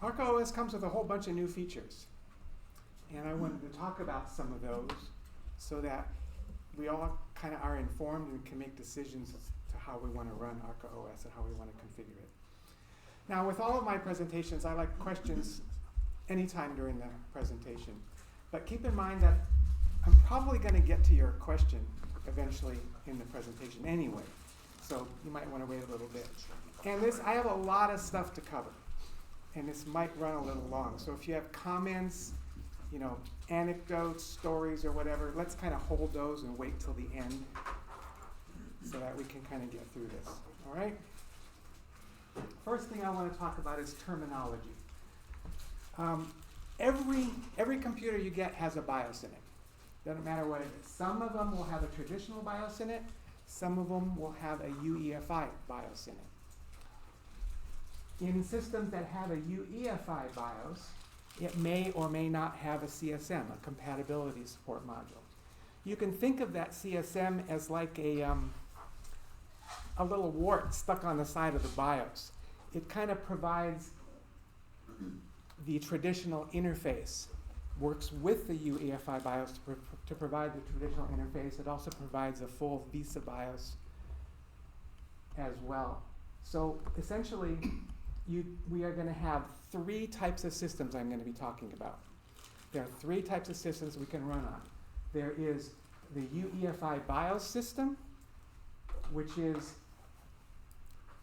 ArcaOS comes with a whole bunch of new features. And I wanted to talk about some of those so that we all kind of are informed and can make decisions as to how we want to run ArcaOS and how we want to configure it. Now, with all of my presentations, I like questions anytime during the presentation. But keep in mind that I'm probably going to get to your question eventually in the presentation anyway. So you might want to wait a little bit. And I have a lot of stuff to cover. And this might run a little long. So if you have comments, anecdotes, stories, or whatever, let's kind of hold those and wait till the end so that we can kind of get through this. All right? First thing I want to talk about is terminology. Every computer you get has a BIOS in it. Doesn't matter what it is. Some of them will have a traditional BIOS in it. Some of them will have a UEFI BIOS in it. In systems that have a UEFI BIOS, it may or may not have a CSM, a compatibility support module. You can think of that CSM as like a little wart stuck on the side of the BIOS. It kind of provides the traditional interface, works with the UEFI BIOS to provide the traditional interface. It also provides a full VISA BIOS as well. So essentially, we are going to have three types of systems I'm going to be talking about. There are three types of systems we can run on. There is the UEFI BIOS system, which is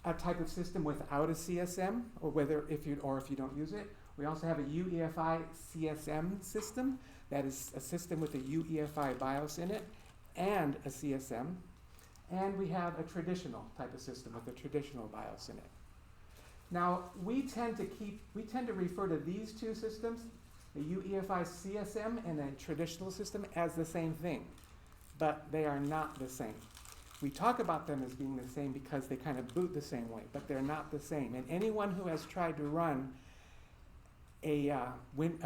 a type of system without a CSM, or if you don't use it. We also have a UEFI CSM system, that is a system with a UEFI BIOS in it and a CSM. And we have a traditional type of system with a traditional BIOS in it. Now, we tend to refer to these two systems, a UEFI CSM and a traditional system, as the same thing, but they are not the same. We talk about them as being the same because they kind of boot the same way, but they're not the same. And anyone who has tried to run a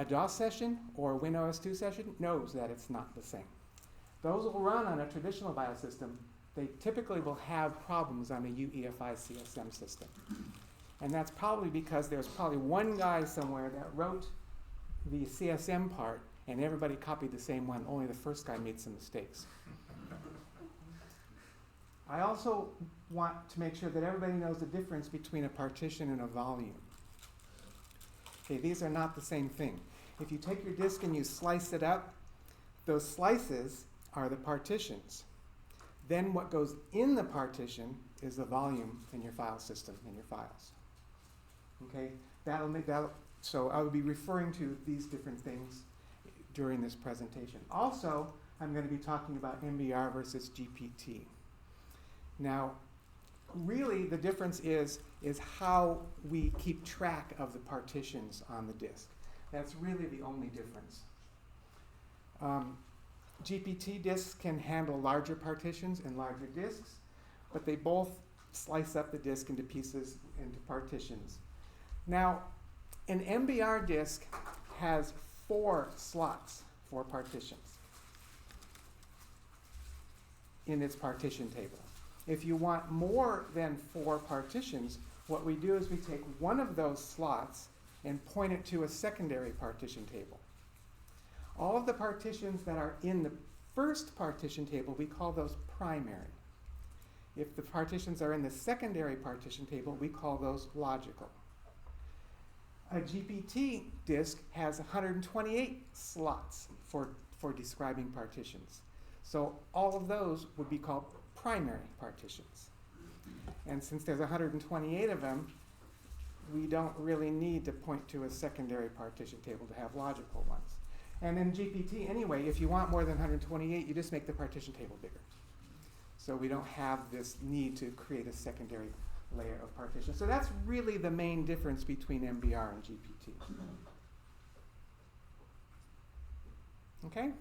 DOS session or a WinOS 2 session knows that it's not the same. Those will run on a traditional BIOS system. They typically will have problems on a UEFI CSM system. And that's probably because there's probably one guy somewhere that wrote the CSM part and everybody copied the same one, only the first guy made some mistakes. I also want to make sure that everybody knows the difference between a partition and a volume. Okay, these are not the same thing. If you take your disk and you slice it up, those slices are the partitions. Then what goes in the partition is the volume in your file system, in your files. Okay, so I will be referring to these different things during this presentation. Also, I'm going to be talking about MBR versus GPT. Now, really the difference is how we keep track of the partitions on the disk. That's really the only difference. GPT disks can handle larger partitions and larger disks, but they both slice up the disk into pieces, into partitions. Now, an MBR disk has 4 slots, 4 partitions in its partition table. If you want more than 4 partitions, what we do is we take one of those slots and point it to a secondary partition table. All of the partitions that are in the first partition table, we call those primary. If the partitions are in the secondary partition table, we call those logical. A GPT disk has 128 slots for describing partitions. So all of those would be called primary partitions. And since there's 128 of them, we don't really need to point to a secondary partition table to have logical ones. And in GPT, anyway, if you want more than 128, you just make the partition table bigger. So we don't have this need to create a secondary layer of partition. So that's really the main difference between MBR and GPT. Okay?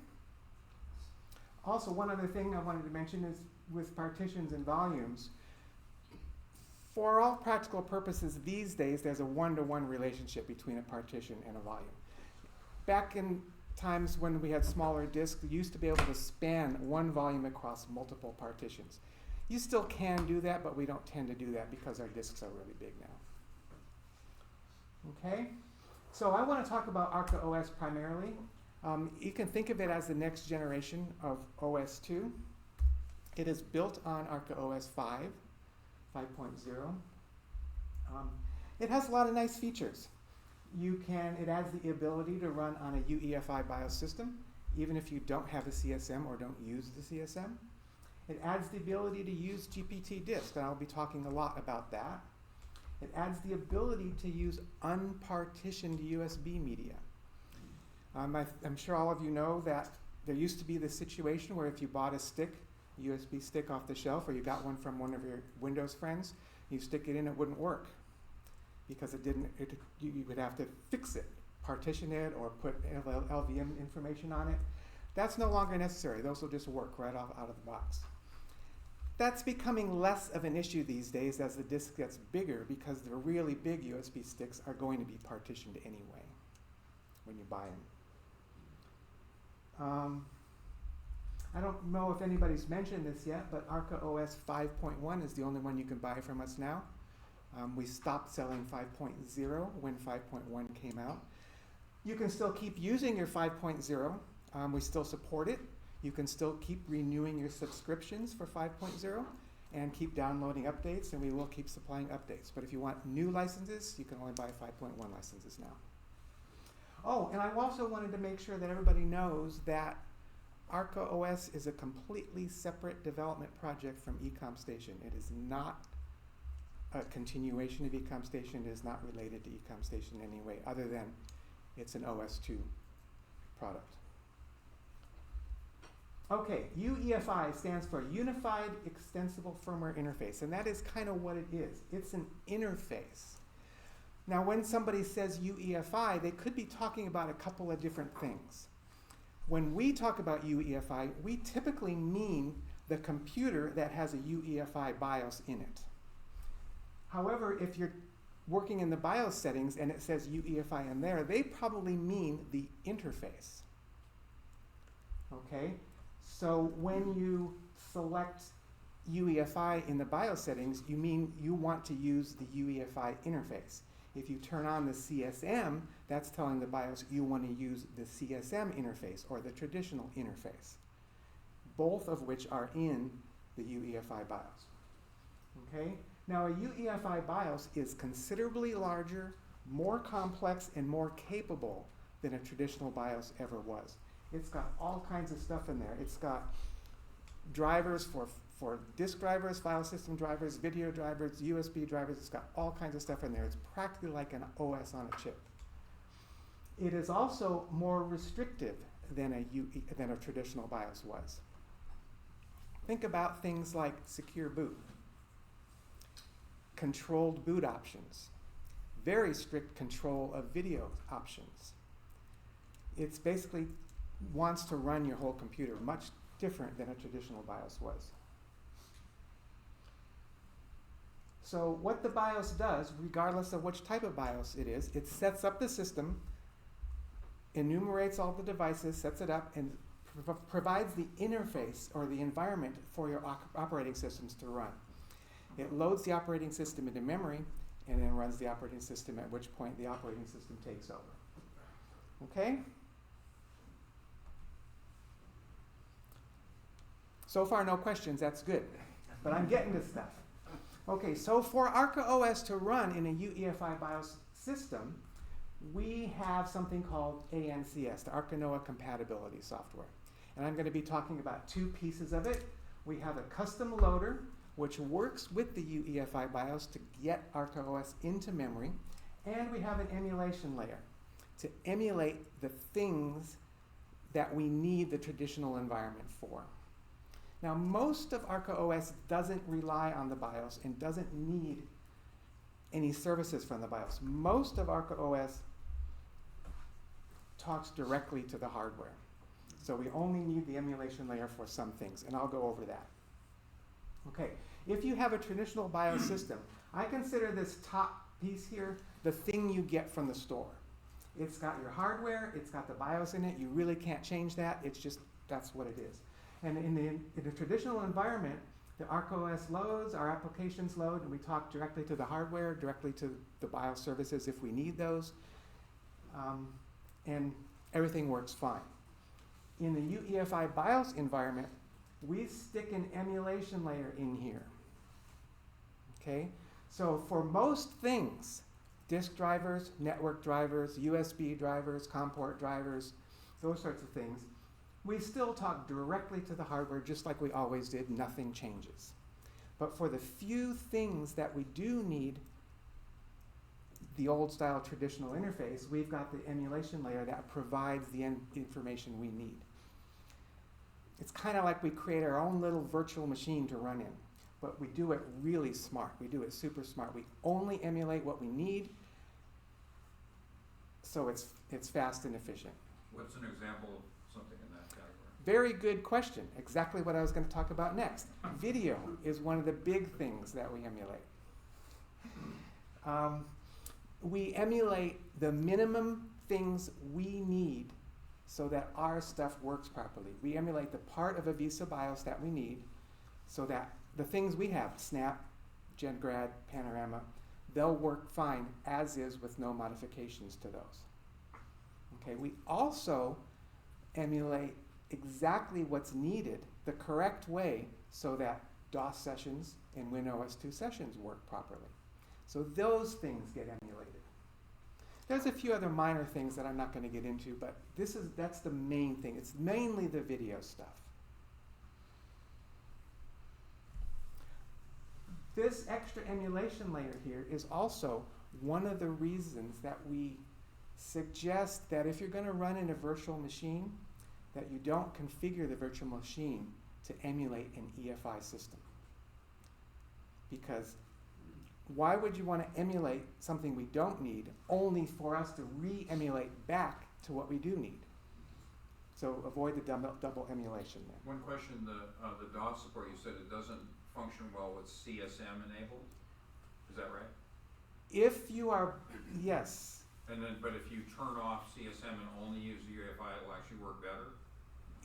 Also, one other thing I wanted to mention is with partitions and volumes, for all practical purposes these days, there's a one-to-one relationship between a partition and a volume. Back in times when we had smaller disks, we used to be able to span one volume across multiple partitions. You still can do that, but we don't tend to do that because our disks are really big Okay? So I want to talk about ArcaOS primarily. You can think of it as the next generation of OS 2. It is built on ArcaOS 5.0. It has a lot of nice features. It adds the ability to run on a UEFI BIOS system, even if you don't have a CSM or don't use the CSM. It adds the ability to use GPT disk, and I'll be talking a lot about that. It adds the ability to use unpartitioned USB media. I'm sure all of you know that there used to be this situation where if you bought a USB stick off the shelf, or you got one from one of your Windows friends, you stick it in, it wouldn't work because you would have to fix it, partition it, or put LVM information on it. That's no longer necessary. Those will just work right out of the box. That's becoming less of an issue these days as the disk gets bigger, because the really big USB sticks are going to be partitioned anyway when you buy them. I don't know if anybody's mentioned this yet, but ArcaOS 5.1 is the only one you can buy from us now. We stopped selling 5.0 when 5.1 came out. You can still keep using your 5.0. We still support it. You can still keep renewing your subscriptions for 5.0 and keep downloading updates, and we will keep supplying updates. But if you want new licenses, you can only buy 5.1 licenses now. Oh, and I also wanted to make sure that everybody knows that ArcaOS is a completely separate development project from eCommStation. It is not a continuation of eCommStation. It is not related to eCommStation in any way, other than it's an OS 2 product. Okay, UEFI stands for Unified Extensible Firmware Interface, and that is kind of what it is. It's an interface. Now, when somebody says UEFI, they could be talking about a couple of different things. When we talk about UEFI, we typically mean the computer that has a UEFI BIOS in it. However, if you're working in the BIOS settings and it says UEFI in there, they probably mean the interface. Okay? So when you select UEFI in the BIOS settings, you mean you want to use the UEFI interface. If you turn on the CSM, that's telling the BIOS you want to use the CSM interface or the traditional interface, both of which are in the UEFI BIOS. Okay? Now, a UEFI BIOS is considerably larger, more complex, and more capable than a traditional BIOS ever was. It's got all kinds of stuff in there. It's got drivers for disk drivers, file system drivers, video drivers, USB drivers. It's got all kinds of stuff in there. It's practically like an OS on a chip. It is also more restrictive than a traditional BIOS was. Think about things like secure boot, controlled boot options, very strict control of video options. It's basically wants to run your whole computer, much different than a traditional BIOS was. So what the BIOS does, regardless of which type of BIOS it is, it sets up the system, enumerates all the devices, sets it up, and provides the interface or the environment for your operating systems to run. It loads the operating system into memory and then runs the operating system, at which point the operating system takes over. Okay? So far, no questions. That's good. But I'm getting to stuff. Okay, so for ArcaOS to run in a UEFI BIOS system, we have something called ANCS, the Arcanoa Compatibility Software. And I'm going to be talking about two pieces of it. We have a custom loader, which works with the UEFI BIOS to get ArcaOS into memory. And we have an emulation layer to emulate the things that we need the traditional environment for. Now, most of ArcaOS doesn't rely on the BIOS and doesn't need any services from the BIOS. Most of ArcaOS talks directly to the hardware. So we only need the emulation layer for some things, and I'll go over that. Okay, if you have a traditional BIOS system, I consider this top piece here the thing you get from the store. It's got your hardware, it's got the BIOS in it, you really can't change that, it's just, that's what it is. And in the traditional environment, The ArcaOS loads, our applications load, and we talk directly to the hardware, directly to the BIOS services if we need those. And everything works fine. In the UEFI BIOS environment, we stick an emulation layer in here. Okay? So for most things, disk drivers, network drivers, USB drivers, COM port drivers, those sorts of things, we still talk directly to the hardware just like we always did. Nothing changes. But for the few things that we do need the old style traditional interface, we've got the emulation layer that provides the information we need. It's kind of like we create our own little virtual machine to run in, but we do it really smart. We do it super smart. We only emulate what we need, so it's fast and efficient. What's an example of something in that category? Very good question. Exactly what I was going to talk about next. Video is one of the big things that we emulate. We emulate the minimum things we need so that our stuff works properly. We emulate the part of a Visa BIOS that we need so that the things we have, Snap, GenGrad, Panorama, they'll work fine as is with no modifications to those. Okay, we also emulate exactly what's needed the correct way so that DOS sessions and WinOS 2 sessions work properly. So those things get emulated. There's a few other minor things that I'm not going to get into, but that's the main thing. It's mainly the video stuff. This extra emulation layer here is also one of the reasons that we suggest that if you're going to run in a virtual machine, that you don't configure the virtual machine to emulate an EFI system. Because why would you want to emulate something we don't need only for us to re-emulate back to what we do need? So avoid the double emulation there. One question, the DOS support, you said it doesn't function well with CSM enabled. Is that right? If you are, yes. And then, but if you turn off CSM and only use UEFI, it will actually work better?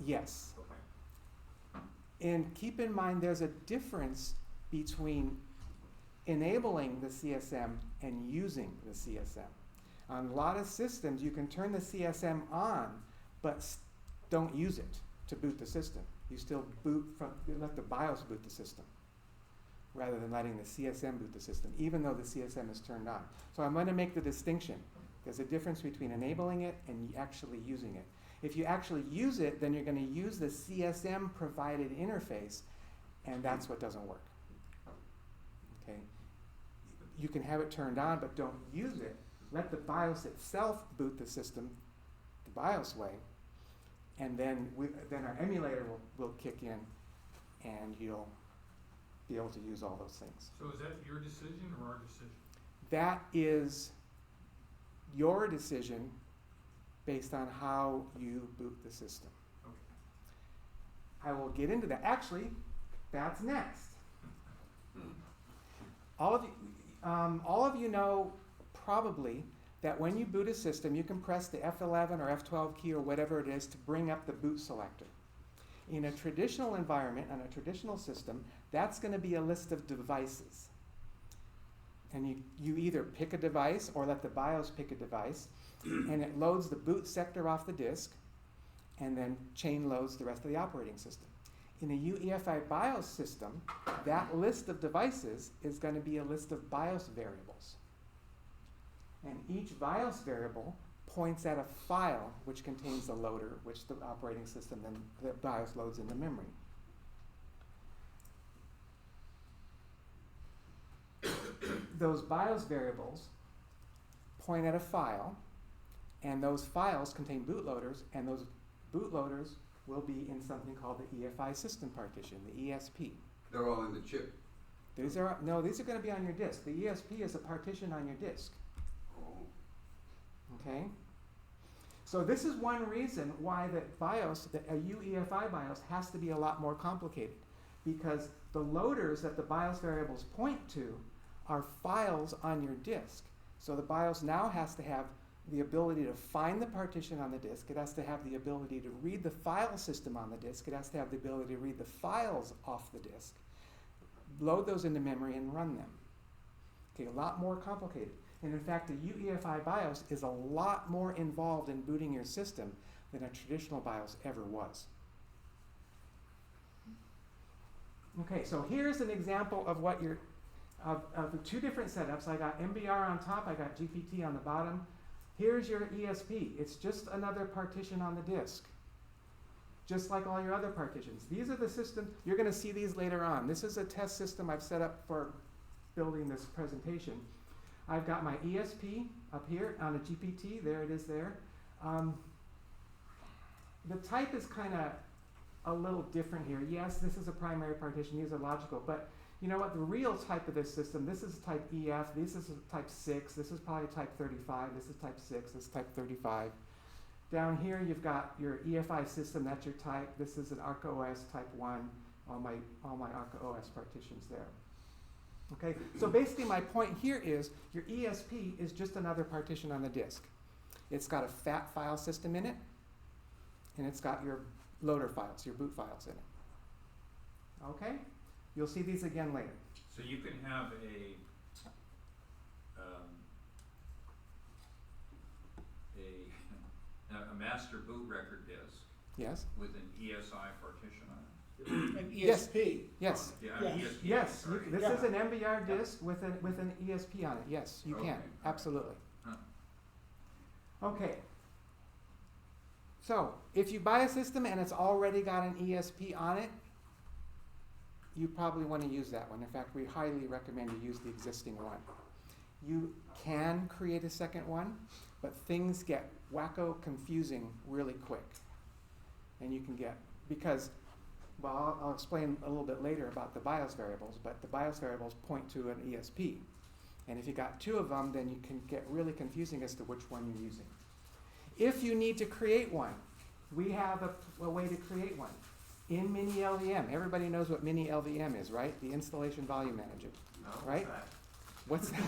Yes. Okay. And keep in mind there's a difference between enabling the CSM and using the CSM. On a lot of systems, you can turn the CSM on, but don't use it to boot the system. You still let the BIOS boot the system, rather than letting the CSM boot the system, even though the CSM is turned on. So I'm going to make the distinction. There's a difference between enabling it and actually using it. If you actually use it, then you're going to use the CSM provided interface, and that's what doesn't work. Okay? You can have it turned on, but don't use it. Let the BIOS itself boot the system the BIOS way, and then our emulator will kick in, and you'll be able to use all those things. So is that your decision or our decision? That is your decision based on how you boot the system. Okay. I will get into that. Actually, that's next. All of you know probably that when you boot a system, you can press the F11 or F12 key or whatever it is to bring up the boot selector. In a traditional environment, on a traditional system, that's going to be a list of devices. And you either pick a device or let the BIOS pick a device, and it loads the boot sector off the disk, and then chain loads the rest of the operating system. In a UEFI BIOS system, that list of devices is going to be a list of BIOS variables. And each BIOS variable points at a file which contains the loader, which the operating system then the BIOS loads into memory. Those BIOS variables point at a file, and those files contain bootloaders, and those bootloaders will be in something called the EFI system partition, the ESP. They're all in the chip. These are going to be on your disk. The ESP is a partition on your disk. Okay? So this is one reason why a UEFI BIOS has to be a lot more complicated, because the loaders that the BIOS variables point to are files on your disk. So the BIOS now has to have the ability to find the partition on the disk. It has to have the ability to read the file system on the disk. It has to have the ability to read the files off the disk. load those into memory and run them. Okay, a lot more complicated. And in fact, the UEFI BIOS is a lot more involved in booting your system than a traditional BIOS ever was. Okay, so here's an example of what your of the two different setups. I got MBR on top, I got GPT on the bottom. Here's your ESP. It's just another partition on the disk, just like all your other partitions. These are the systems, you're going to see these later on. This is a test system I've set up for building this presentation. I've got my ESP up here on a GPT, there it is there. The type is kind of a little different here. Yes, this is a primary partition, these are logical, but you know what, the real type of this system, this is type EF, this is type 6, this is probably type 35, this is type 6, this is type 35. Down here you've got your EFI system, that's your type. This is an ArcaOS type 1, all my ArcaOS partitions there. Okay, so basically my point here is your ESP is just another partition on the disk. It's got a FAT file system in it, and it's got your loader files, your boot files in it. Okay? You'll see these again later. So you can have a master boot record disk Yes? with an ESI partition on it. An Yes. ESP. Yes. Yeah, Yes. ESP. Yes, sorry. this Yeah. is an MBR disk with an ESP on it. Yes, you Okay, can. all right. Absolutely. Huh. Okay. So, if you buy a system and it's already got an ESP on it, you probably want to use that one. In fact, we highly recommend you use the existing one. You can create a second one, but things get wacko confusing really quick. And you can get, because, well, I'll explain a little bit later about the BIOS variables, but the BIOS variables point to an ESP. And if you got two of them, then you can get really confusing as to which one you're using. If you need to create one, we have a way to create one. In Mini LVM, everybody knows what Mini LVM is, right? The Installation Volume Manager, right? What's that?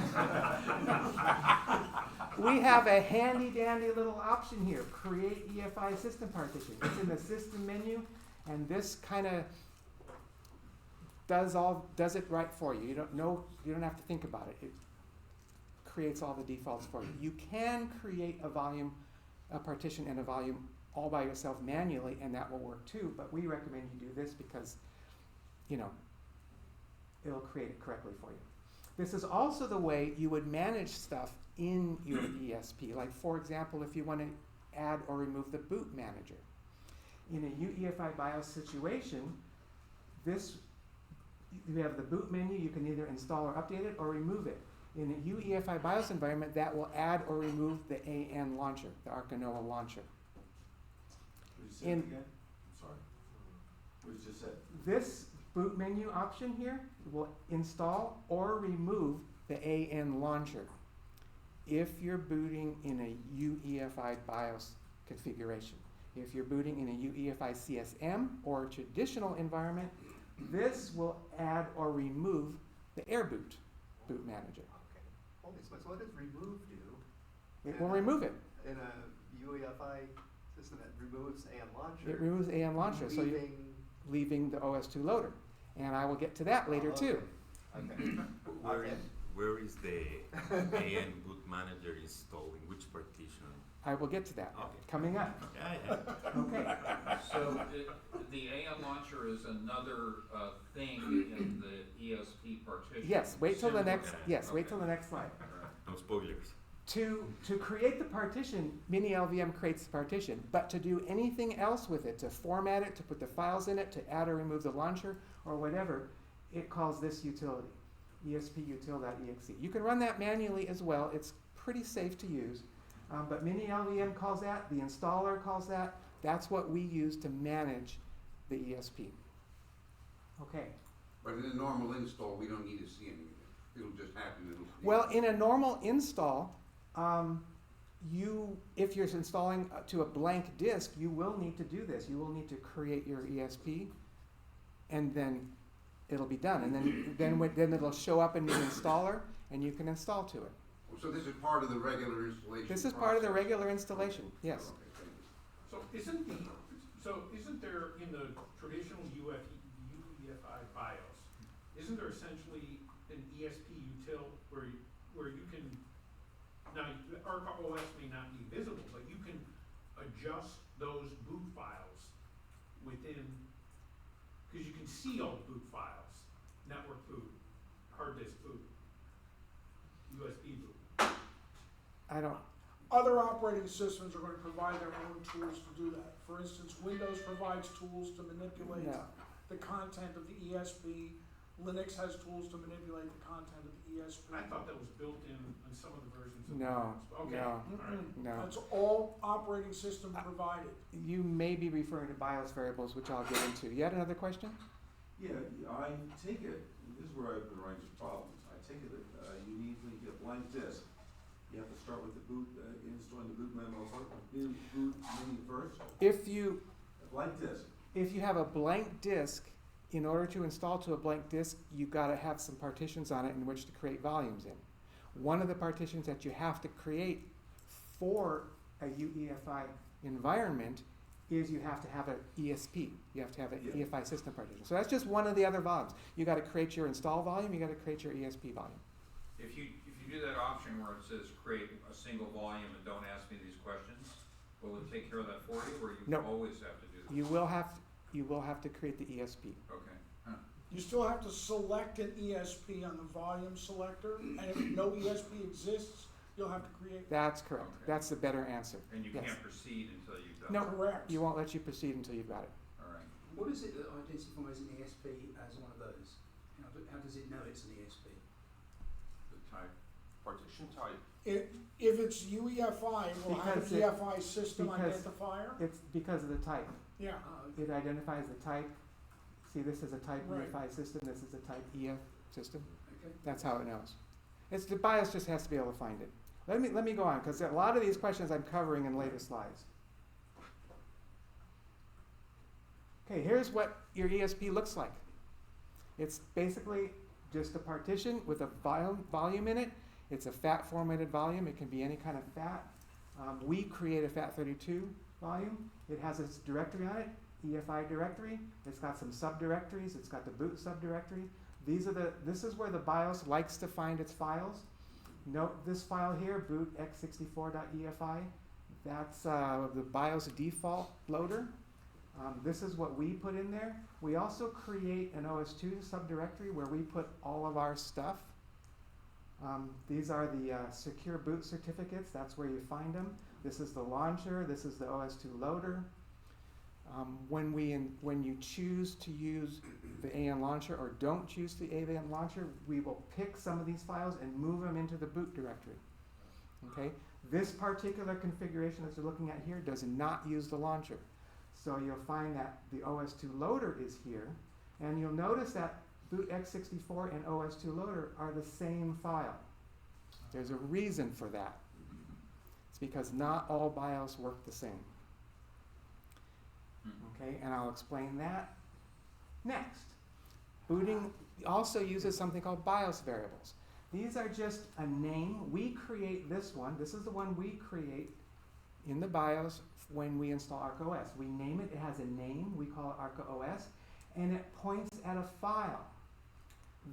We have a handy dandy little option here, create EFI system partition. It's in the system menu, and this kind of does it right for you. You don't have to think about it. It creates all the defaults for you. You can create a partition and a volume all by yourself manually, and that will work too, but we recommend you do this because, it'll create it correctly for you. This is also the way you would manage stuff in your ESP. Like, for example, if you want to add or remove the boot manager. In a UEFI BIOS situation, you have the boot menu, you can either install or update it or remove it. In a UEFI BIOS environment, that will add or remove the AN launcher, the ArcaNoa launcher. What did you say again? I'm sorry. What did you just say? This boot menu option here will install or remove the AN launcher if you're booting in a UEFI BIOS configuration. If you're booting in a UEFI CSM or a traditional environment, this will add or remove the AirBoot boot manager. Okay. Holy smokes, what does remove do? It will remove it. In a UEFI system that removes AN launcher. It removes AN launcher, so you're leaving the OS2 loader. And I will get to that later too. Okay. Where is the AN boot manager installed? In which partition? I will get to that Okay. coming up. Yeah. Okay. So the AN launcher is another thing in the ESP partition. Yes, wait till the Similar- next. Yes, wait till the next slide. Right. No spoilers. To create the partition, Mini LVM creates the partition, but to do anything else with it, to format it, to put the files in it, to add or remove the launcher, or whatever, it calls this utility, esputil.exe. You can run that manually as well. It's pretty safe to use, but Mini LVM calls that, the installer calls that. That's what we use to manage the ESP. Okay. But in a normal install, we don't need to see anything. It'll just happen. Well, in a normal install, if you're installing to a blank disk, you will need to do this. You will need to create your ESP, and then it'll be done. And then it'll show up in the installer, and you can install to it. So this is part of the regular installation. This is part of the regular installation. Yes. Okay, thank you. So isn't there in the traditional UEFI BIOS, isn't there essentially an ESP util where you can, now, ArcaOS may not be visible, but you can adjust those boot files within, because you can see all the boot files, network boot, hard disk boot, USB boot. I don't, Other operating systems are going to provide their own tools to do that. For instance, Windows provides tools to manipulate no. the content of the ESP. Linux has tools to manipulate the content of the ESP. I thought that was built in some of the versions of No, Linux. Okay, no, all right. no. That's all operating system provided. You may be referring to BIOS variables, which I'll get into. You had another question? Yeah, I take it, and this is where I've been running into problems, I take it that you need, when you get a blank disk, you have to start with the boot, installing the boot memo first, boot menu first, If you a blank disk. have a blank disk, in order to install to a blank disk, you've got to have some partitions on it in which to create volumes in. One of the partitions that you have to create for a UEFI environment is you have to have an ESP. You have to have an Yeah. EFI system partition. So that's just one of the other volumes. You got to create your install volume. You got to create your ESP volume. If you do that option where it says create a single volume and don't ask me these questions, will it take care of that for you, or you No. always have to do that? You will have to create the ESP. Okay. You still have to select an ESP on the volume selector, and if no ESP exists, you'll have to create. That's correct. Okay. That's the better answer. And you Yes. can't proceed until you've done No. it? Correct. You won't let you proceed until you've got it. All right. What is it that identifies an ESP as one of those? How does it know it's an ESP? The type, partition type. If it's UEFI, it will have Because an it- EFI system because- identifier. It's because of the type. Yeah. Oh, okay. It identifies the type. See, this is a type Right. UEFI system. This is a type EF system. Okay. That's how it knows. It's the BIOS just has to be able to find it. Let me go on, because a lot of these questions I'm covering in later slides. Okay, here's what your ESP looks like. It's basically just a partition with a volume in it. It's a FAT formatted volume. It can be any kind of FAT. We create a FAT32 volume. It has its directory on it, EFI directory. It's got some subdirectories. It's got the boot subdirectory. This is where the BIOS likes to find its files. Note this file here, boot x64.efi. That's the BIOS default loader. This is what we put in there. We also create an OS2 subdirectory where we put all of our stuff. These are the secure boot certificates. That's where you find them. This is the launcher. This is the OS2 loader. When you choose to use the AN launcher or don't choose the AN launcher, we will pick some of these files and move them into the boot directory. Okay? This particular configuration that you're looking at here does not use the launcher. So you'll find that the OS2 loader is here, and you'll notice that boot x64 and OS2 loader are the same file. There's a reason for that. It's because not all BIOS work the same. Okay, and I'll explain that next. Booting also uses something called BIOS variables. These are just a name. We create this one. This is the one we create in the BIOS when we install ArcaOS. We name it. It has a name. We call it ArcaOS, and it points at a file.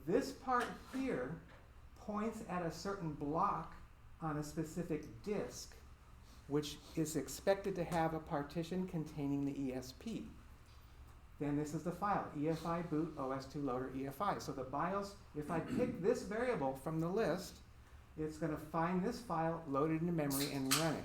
This part here points at a certain block on a specific disk, which is expected to have a partition containing the ESP. Then this is the file, EFI boot OS2 loader EFI. So the BIOS, if I pick this variable from the list, it's going to find this file, load it into memory, and run it.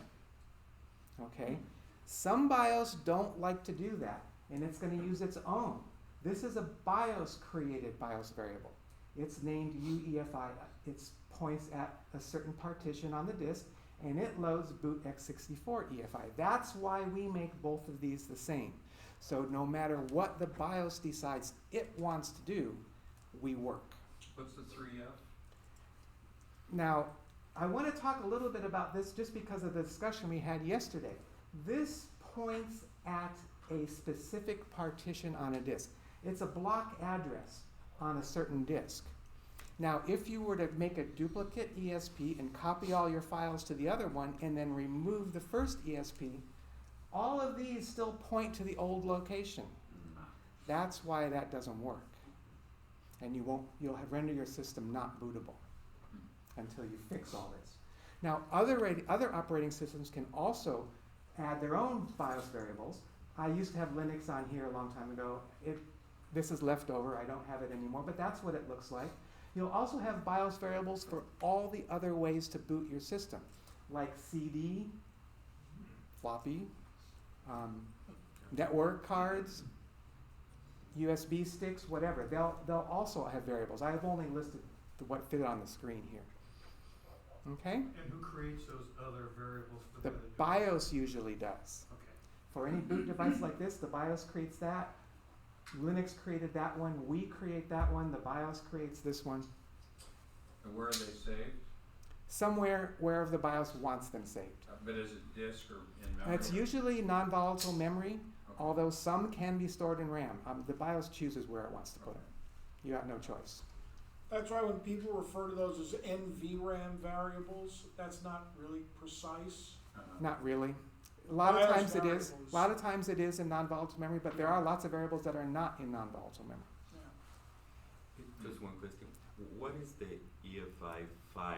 Okay? Some BIOS don't like to do that, and it's going to use its own. This is a BIOS created BIOS variable. It's named UEFI. It points at a certain partition on the disk, and it loads boot x64 EFI. That's why we make both of these the same. So no matter what the BIOS decides it wants to do, we work. What's the 3F? Now, I want to talk a little bit about this just because of the discussion we had yesterday. This points at a specific partition on a disk. It's a block address on a certain disk. Now, if you were to make a duplicate ESP and copy all your files to the other one and then remove the first ESP, all of these still point to the old location. That's why that doesn't work. and you'll render your system not bootable until you fix all this. Now, other operating systems can also add their own BIOS variables. I used to have Linux on here a long time ago. This is left over, I don't have it anymore, but that's what it looks like. You'll also have BIOS variables for all the other ways to boot your system, like CD, floppy, network cards, USB sticks, whatever. They'll also have variables. I have only listed what fit on the screen here. Okay? And who creates those other variables for The the other BIOS usually does. Okay. For any boot device like this, the BIOS creates that. Linux created that one. We create that one. The BIOS creates this one. And where are they saved? Somewhere wherever the BIOS wants them saved. But is it disk or in And memory? it's usually non-volatile memory, Okay. although some can be stored in RAM. The BIOS chooses where it wants to put them. You got no choice. That's why when people refer to those as NVRAM variables, that's not really precise. Not really. A lot of BIOS times it is. variables. A lot of times it is in non-volatile memory, but there are lots of variables that are not in non-volatile memory. Yeah. Just one question. What is the EFI file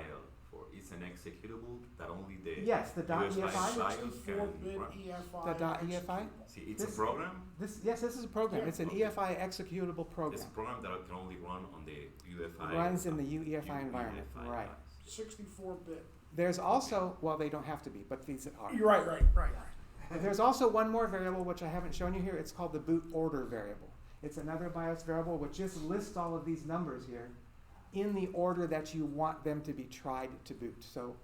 for? It's an executable that only the Yes, the UEFI .EFI. BIOS 64-bit can run? EFI. The .EFI? executable. See, it's This- a program. Yes, this is a program. Yeah. It's an Okay. EFI executable It's program. a program that can only run on the UEFI. Runs in the UEFI environment, UEFI right. BIOS. 64-bit. There's also, well, they don't have to be, but these are. You're right. There's also one more variable which I haven't shown you here. It's called the boot order variable. It's another BIOS variable which just lists all of these numbers here in the order that you want them to be tried to boot. So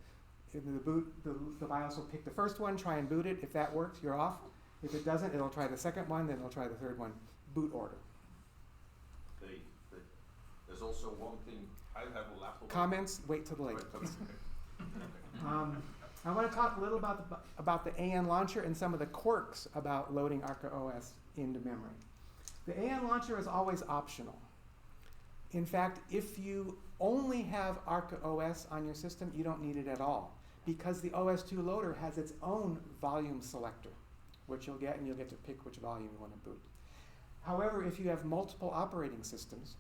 in the boot, the BIOS will pick the first one, try and boot it. If that works, you're off. If it doesn't, it'll try the second one, then it'll try the third one. Boot order. There's also one thing, I have a laptop. Comments? Wait till the later, please. I want to talk a little about the AN launcher and some of the quirks about loading ArcaOS into memory. The AN launcher is always optional. In fact, if you only have ArcaOS on your system, you don't need it at all, because the OS2 loader has its own volume selector, which you'll get, and you'll get to pick which volume you want to boot. However, if you have multiple operating systems,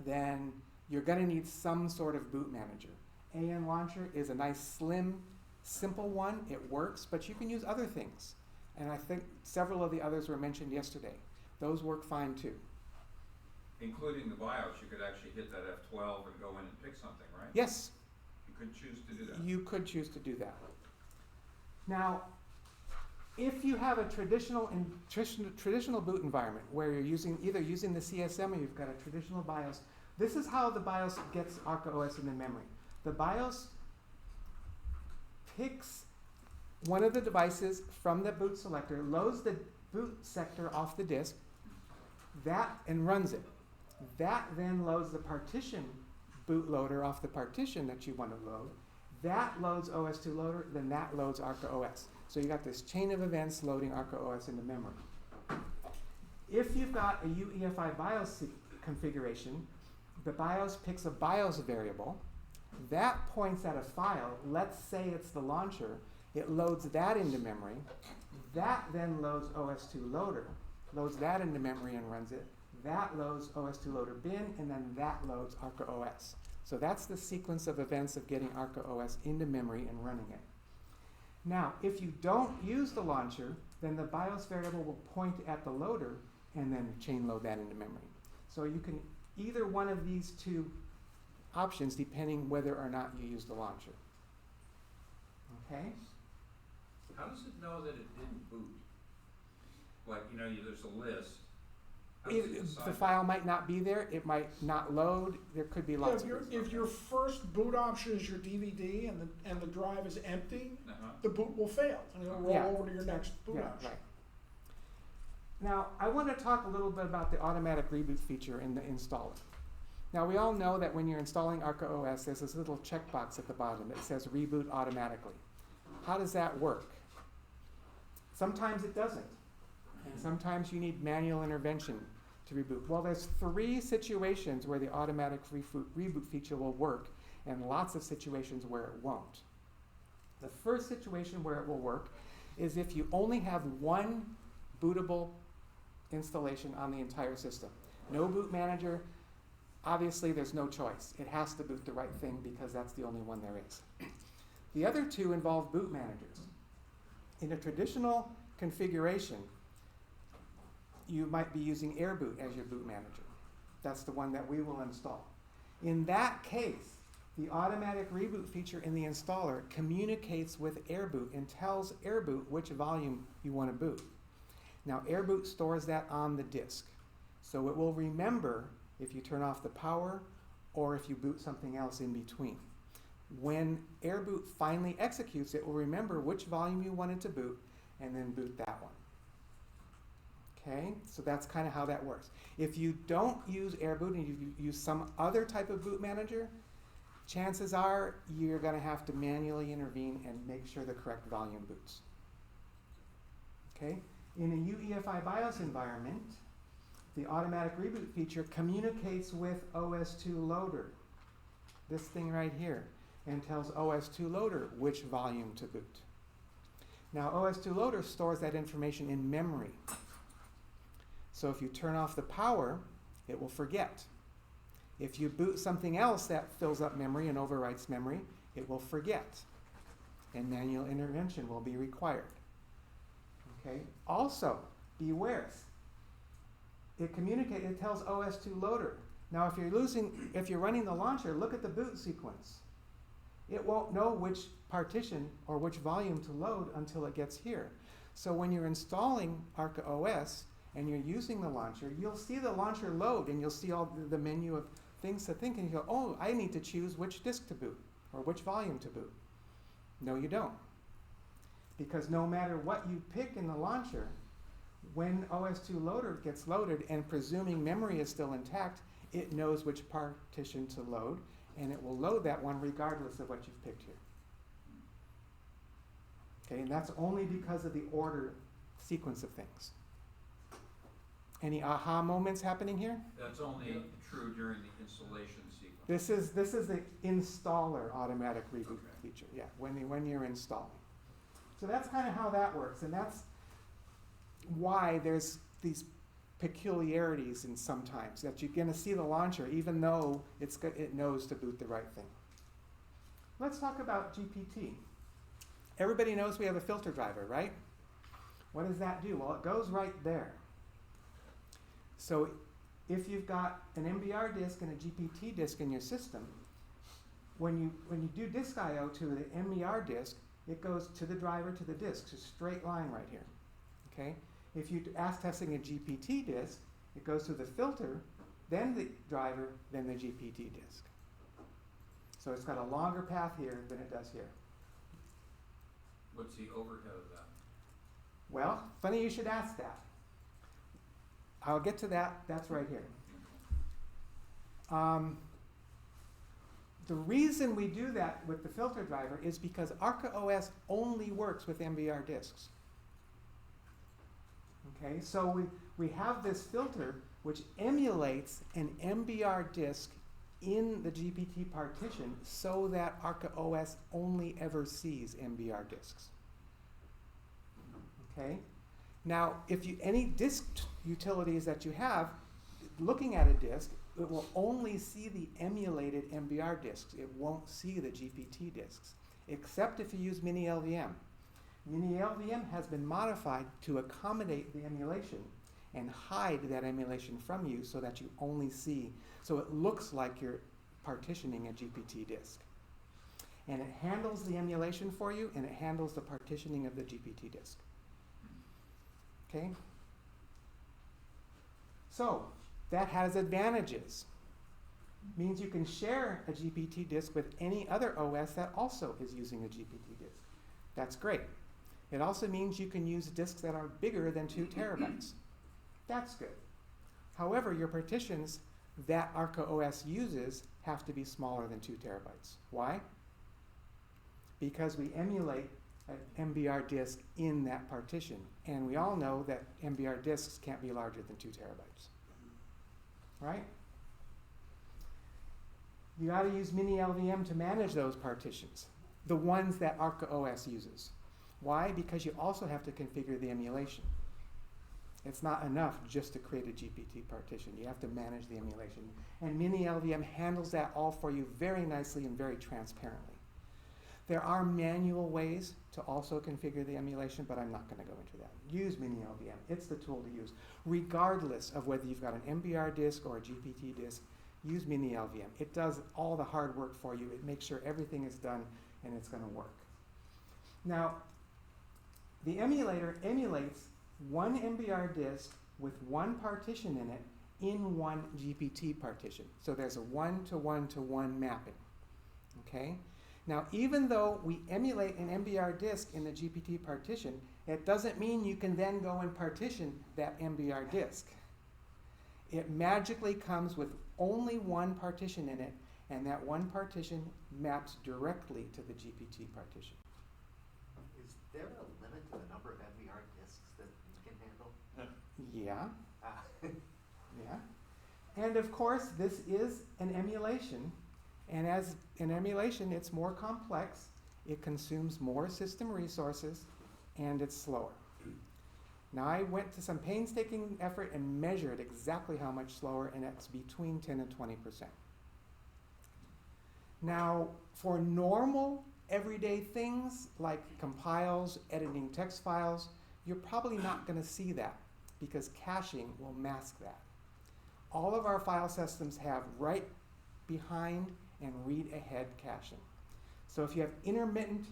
then you're going to need some sort of boot manager. AN launcher is a nice, slim, simple one. It works, but you can use other things. And I think several of the others were mentioned yesterday. Those work fine too. Including the BIOS, you could actually hit that F12 and go in and pick something, right? Yes, You could choose to do that. you could choose to do that. Now, if you have a traditional boot environment where you're either using the CSM or you've got a traditional BIOS, this is how the BIOS gets ArcaOS into memory. The BIOS picks one of the devices from the boot selector, loads the boot sector off the disk, and runs it. That then loads the partition bootloader off the partition that you want to load. That loads OS2 loader, then that loads ArcaOS. So you got this chain of events loading ArcaOS into memory. If you've got a UEFI BIOS configuration, the BIOS picks a BIOS variable. That points at a file. Let's say it's the launcher. It loads that into memory. That then loads OS2 loader, loads that into memory and runs it. That loads OS2 loader bin, and then that loads ArcaOS. So that's the sequence of events of getting ArcaOS into memory and running it. Now, if you don't use the launcher, then the BIOS variable will point at the loader and then chain load that into memory. So you can either one of these two options depending whether or not you use the launcher. Okay? How does it know that it didn't boot? Like, there's a list. How does it decide The that? file might not be there, it might not load, there could be Yeah, lots if, of if your first boot option is your DVD and the drive is empty, Uh-huh. the boot will fail and it'll roll Yeah. over to your next boot Yeah, option. right. Now, I want to talk a little bit about the automatic reboot feature in the installer. Now, we all know that when you're installing ArcaOS, there's this little checkbox at the bottom that says reboot automatically. How does that work? Sometimes it doesn't. And sometimes you need manual intervention to reboot. Well, there's 3 situations where the automatic reboot feature will work, and lots of situations where it won't. The first situation where it will work is if you only have one bootable installation on the entire system. No boot manager, obviously there's no choice. It has to boot the right thing because that's the only one there is. The other two involve boot managers. In a traditional configuration, you might be using AirBoot as your boot manager. That's the one that we will install. In that case, the automatic reboot feature in the installer communicates with AirBoot and tells AirBoot which volume you want to boot. Now, AirBoot stores that on the disk. So it will remember if you turn off the power or if you boot something else in between. When AirBoot finally executes, it will remember which volume you wanted to boot and then boot that one. Okay, so that's kind of how that works. If you don't use AirBoot and you use some other type of boot manager, chances are you're going to have to manually intervene and make sure the correct volume boots. Okay, in a UEFI BIOS environment, the automatic reboot feature communicates with OS2 loader, this thing right here, and tells OS2 loader which volume to boot. Now, OS2 loader stores that information in memory. So if you turn off the power, it will forget. If you boot something else that fills up memory and overwrites memory, it will forget. And manual intervention will be required. Okay? Also, beware. It tells OS2 loader. Now if you're running the launcher, look at the boot sequence. It won't know which partition or which volume to load until it gets here. So when you're installing ArcaOS and you're using the launcher, you'll see the launcher load and you'll see all the menu of things to think, and you go, oh, I need to choose which disk to boot or which volume to boot. No, you don't. Because no matter what you pick in the launcher, when OS2 loader gets loaded and presuming memory is still intact, it knows which partition to load, and it will load that one regardless of what you've picked here. Okay, and that's only because of the order sequence of things. Any aha moments happening here? That's only true during the installation sequence. This is the installer automatic reboot Okay. feature. Yeah, when you're installing. So that's kind of how that works, and that's why there's these peculiarities in sometimes that you're going to see the launcher even though it knows to boot the right thing. Let's talk about GPT. Everybody knows we have a filter driver, right? What does that do? Well, it goes right there. So if you've got an MBR disk and a GPT disk in your system, when you do disk I/O to the MBR disk, it goes to the driver to the disk. It's a straight line right here. Okay? If you ask testing a GPT disk, it goes through the filter, then the driver, then the GPT disk. So it's got a longer path here than it does here. What's the overhead of that? Well, funny you should ask that. I'll get to that. That's right here. The reason we do that with the filter driver is because ArcaOS only works with MBR disks. Okay, so we have this filter which emulates an MBR disk in the GPT partition so that ArcaOS only ever sees MBR disks. Okay? Now, any disk utilities that you have, looking at a disk, it will only see the emulated MBR disks. It won't see the GPT disks, except if you use Mini LVM. Mini LVM has been modified to accommodate the emulation and hide that emulation from you so that you only see, so it looks like you're partitioning a GPT disk. And it handles the emulation for you, and it handles the partitioning of the GPT disk. Okay? So, that has advantages. Means you can share a GPT disk with any other OS that also is using a GPT disk. That's great. It also means you can use disks that are bigger than 2 terabytes. That's good. However, your partitions that ArcaOS uses have to be smaller than 2 terabytes. Why? Because we emulate an MBR disk in that partition. And we all know that MBR disks can't be larger than 2 terabytes. Right? You got to use Mini LVM to manage those partitions, the ones that ArcaOS uses. Why? Because you also have to configure the emulation. It's not enough just to create a GPT partition. You have to manage the emulation. And Mini LVM handles that all for you very nicely and very transparently. There are manual ways to also configure the emulation, but I'm not going to go into that. Use Mini LVM. It's the tool to use. Regardless of whether you've got an MBR disk or a GPT disk, use Mini LVM. It does all the hard work for you. It makes sure everything is done and it's going to work. Now, the emulator emulates one MBR disk with one partition in it in one GPT partition. So there's a 1-to-1-to-1 mapping. Okay? Now, even though we emulate an MBR disk in the GPT partition, it doesn't mean you can then go and partition that MBR disk. It magically comes with only one partition in it, and that one partition maps directly to the GPT partition. Is there a limit to the number of MBR disks that you can handle? Yeah, Ah. yeah. And of course, this is an emulation. And as an emulation, it's more complex, it consumes more system resources, and it's slower. Now, I went to some painstaking effort and measured exactly how much slower, and it's between 10 and 20%. Now, for normal, everyday things like compiles, editing text files, you're probably not going to see that because caching will mask that. All of our file systems have write behind and read ahead caching. So if you have intermittent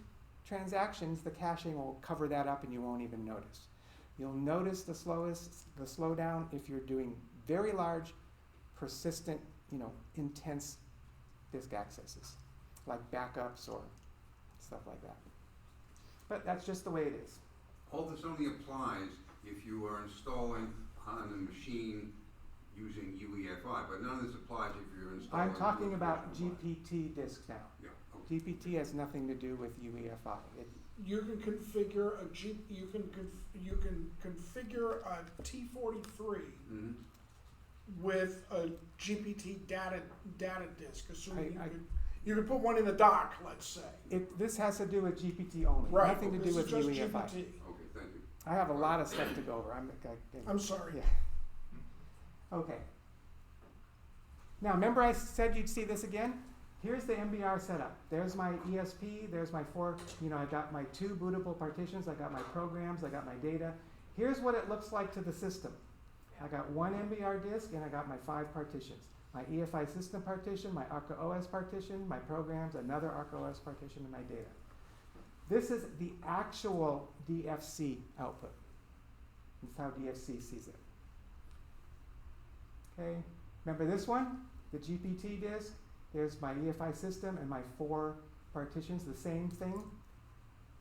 transactions, the caching will cover that up and you won't even notice. You'll notice the slowdown if you're doing very large, persistent, intense disk accesses, like backups or stuff like that. But that's just the way it is. All this only applies if you are installing on a machine using UEFI, but none of this applies if you're installing. I'm talking on a about professional device. GPT disks now. Yeah, okay. GPT has nothing to do with UEFI. You can configure you can configure a T43 Mhm. with a GPT data disk, assuming I- you could put one in the dock, let's say. This has to do with GPT only, Right. nothing to do This with is just UEFI. GPT. Okay, thank you. I have a lot of stuff to go over. I'm sorry. Yeah. Okay. Now, remember I said you'd see this again? Here's the MBR setup. There's my ESP, there's my I got my 2 bootable partitions, I got my programs, I got my data. Here's what it looks like to the system. I got one MBR disk and I got my 5 partitions. My EFI system partition, my ArcaOS partition, my programs, another ArcaOS partition, and my data. This is the actual DFC output. This is how DFC sees it. Okay, remember this one? The GPT disk. There's my EFI system and my 4 partitions, the same thing.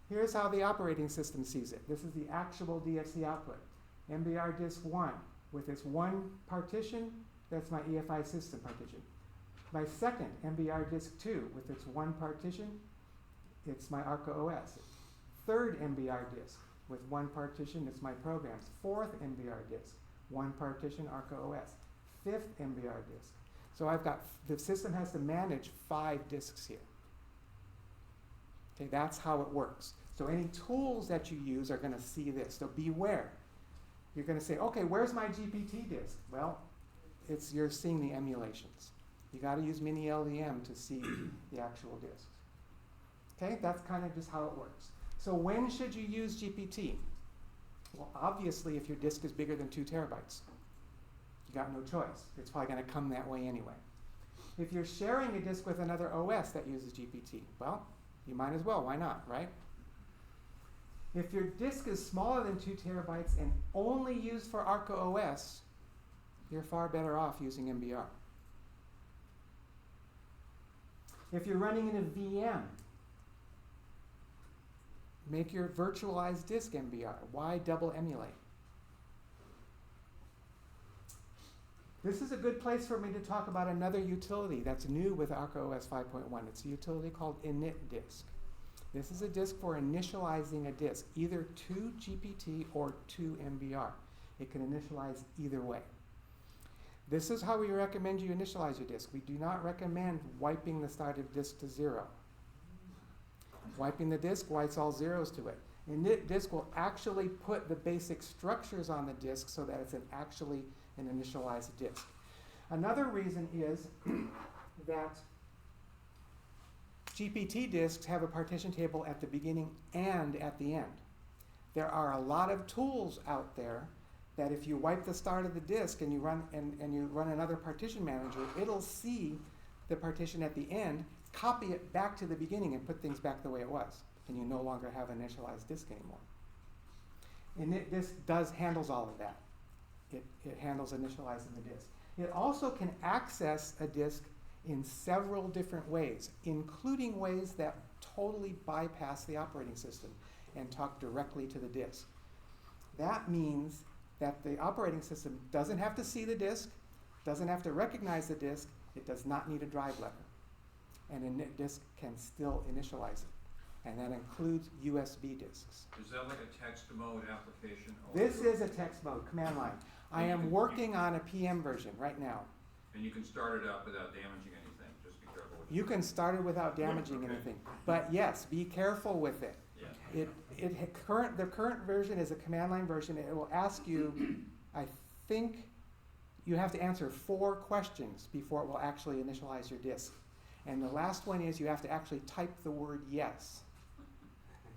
Here's how the operating system sees it. This is the actual DFC output. MBR disk 1 with its 1 partition, that's my EFI system partition. My second MBR disk 2 with its 1 partition, it's my ArcaOS. Third MBR disk with 1 partition, it's my programs. Fourth MBR disk, 1 partition, ArcaOS. Fifth MBR disk. So the system has to manage 5 disks here. Okay, that's how it works. So any tools that you use are going to see this. So beware. You're going to say, okay, where's my GPT disk? Well, you're seeing the emulations. You got to use Mini LVM to see the actual disks. Okay, that's kind of just how it works. So when should you use GPT? Well, obviously, if your disk is bigger than 2 terabytes. You got no choice. It's probably going to come that way anyway. If you're sharing a disk with another OS that uses GPT, well, you might as well. Why not, right? If your disk is smaller than 2 terabytes and only used for ArcaOS, you're far better off using MBR. If you're running in a VM, make your virtualized disk MBR. Why double emulate? This is a good place for me to talk about another utility that's new with ArcaOS 5.1. It's a utility called initDisk. This is a disk for initializing a disk, either to GPT or to MBR. It can initialize either way. This is how we recommend you initialize your disk. We do not recommend wiping the start of disk to 0. Wiping the disk wipes all zeros to it. Init disk will actually put the basic structures on the disk so that it's actually an initialized disk. Another reason is that GPT disks have a partition table at the beginning and at the end. There are a lot of tools out there that if you wipe the start of the disk and you run another partition manager, it'll see the partition at the end, copy it back to the beginning and put things back the way it was. And you no longer have an initialized disk anymore. Init disk handles all of that. It handles initializing the disk. It also can access a disk in several different ways, including ways that totally bypass the operating system and talk directly to the disk. That means that the operating system doesn't have to see the disk, doesn't have to recognize the disk, it does not need a drive lever. And init disk can still initialize it. And that includes USB disks. Is that like a text mode application? This is a text mode, command line. I am working on a PM version right now. And you can start it up without damaging anything, just be careful. You can start it without damaging anything. But yes, be careful with it. Yeah. The current version is a command line version. It will ask you, I think you have to answer 4 questions before it will actually initialize your disk. And the last one is you have to actually type the word yes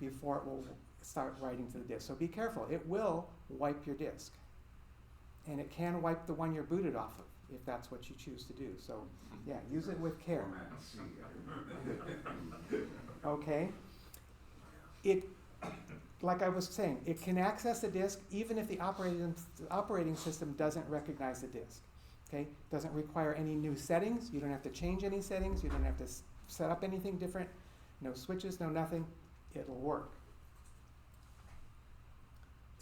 before it will start writing to the disk. So be careful. It will wipe your disk. And it can wipe the one you're booted off of, if that's what you choose to do. So yeah, use it with care. Okay? Like I was saying, it can access the disk even if the operating system doesn't recognize the disk. Okay? Doesn't require any new settings. You don't have to change any settings. You don't have to set up anything different. No switches, no nothing. It'll work.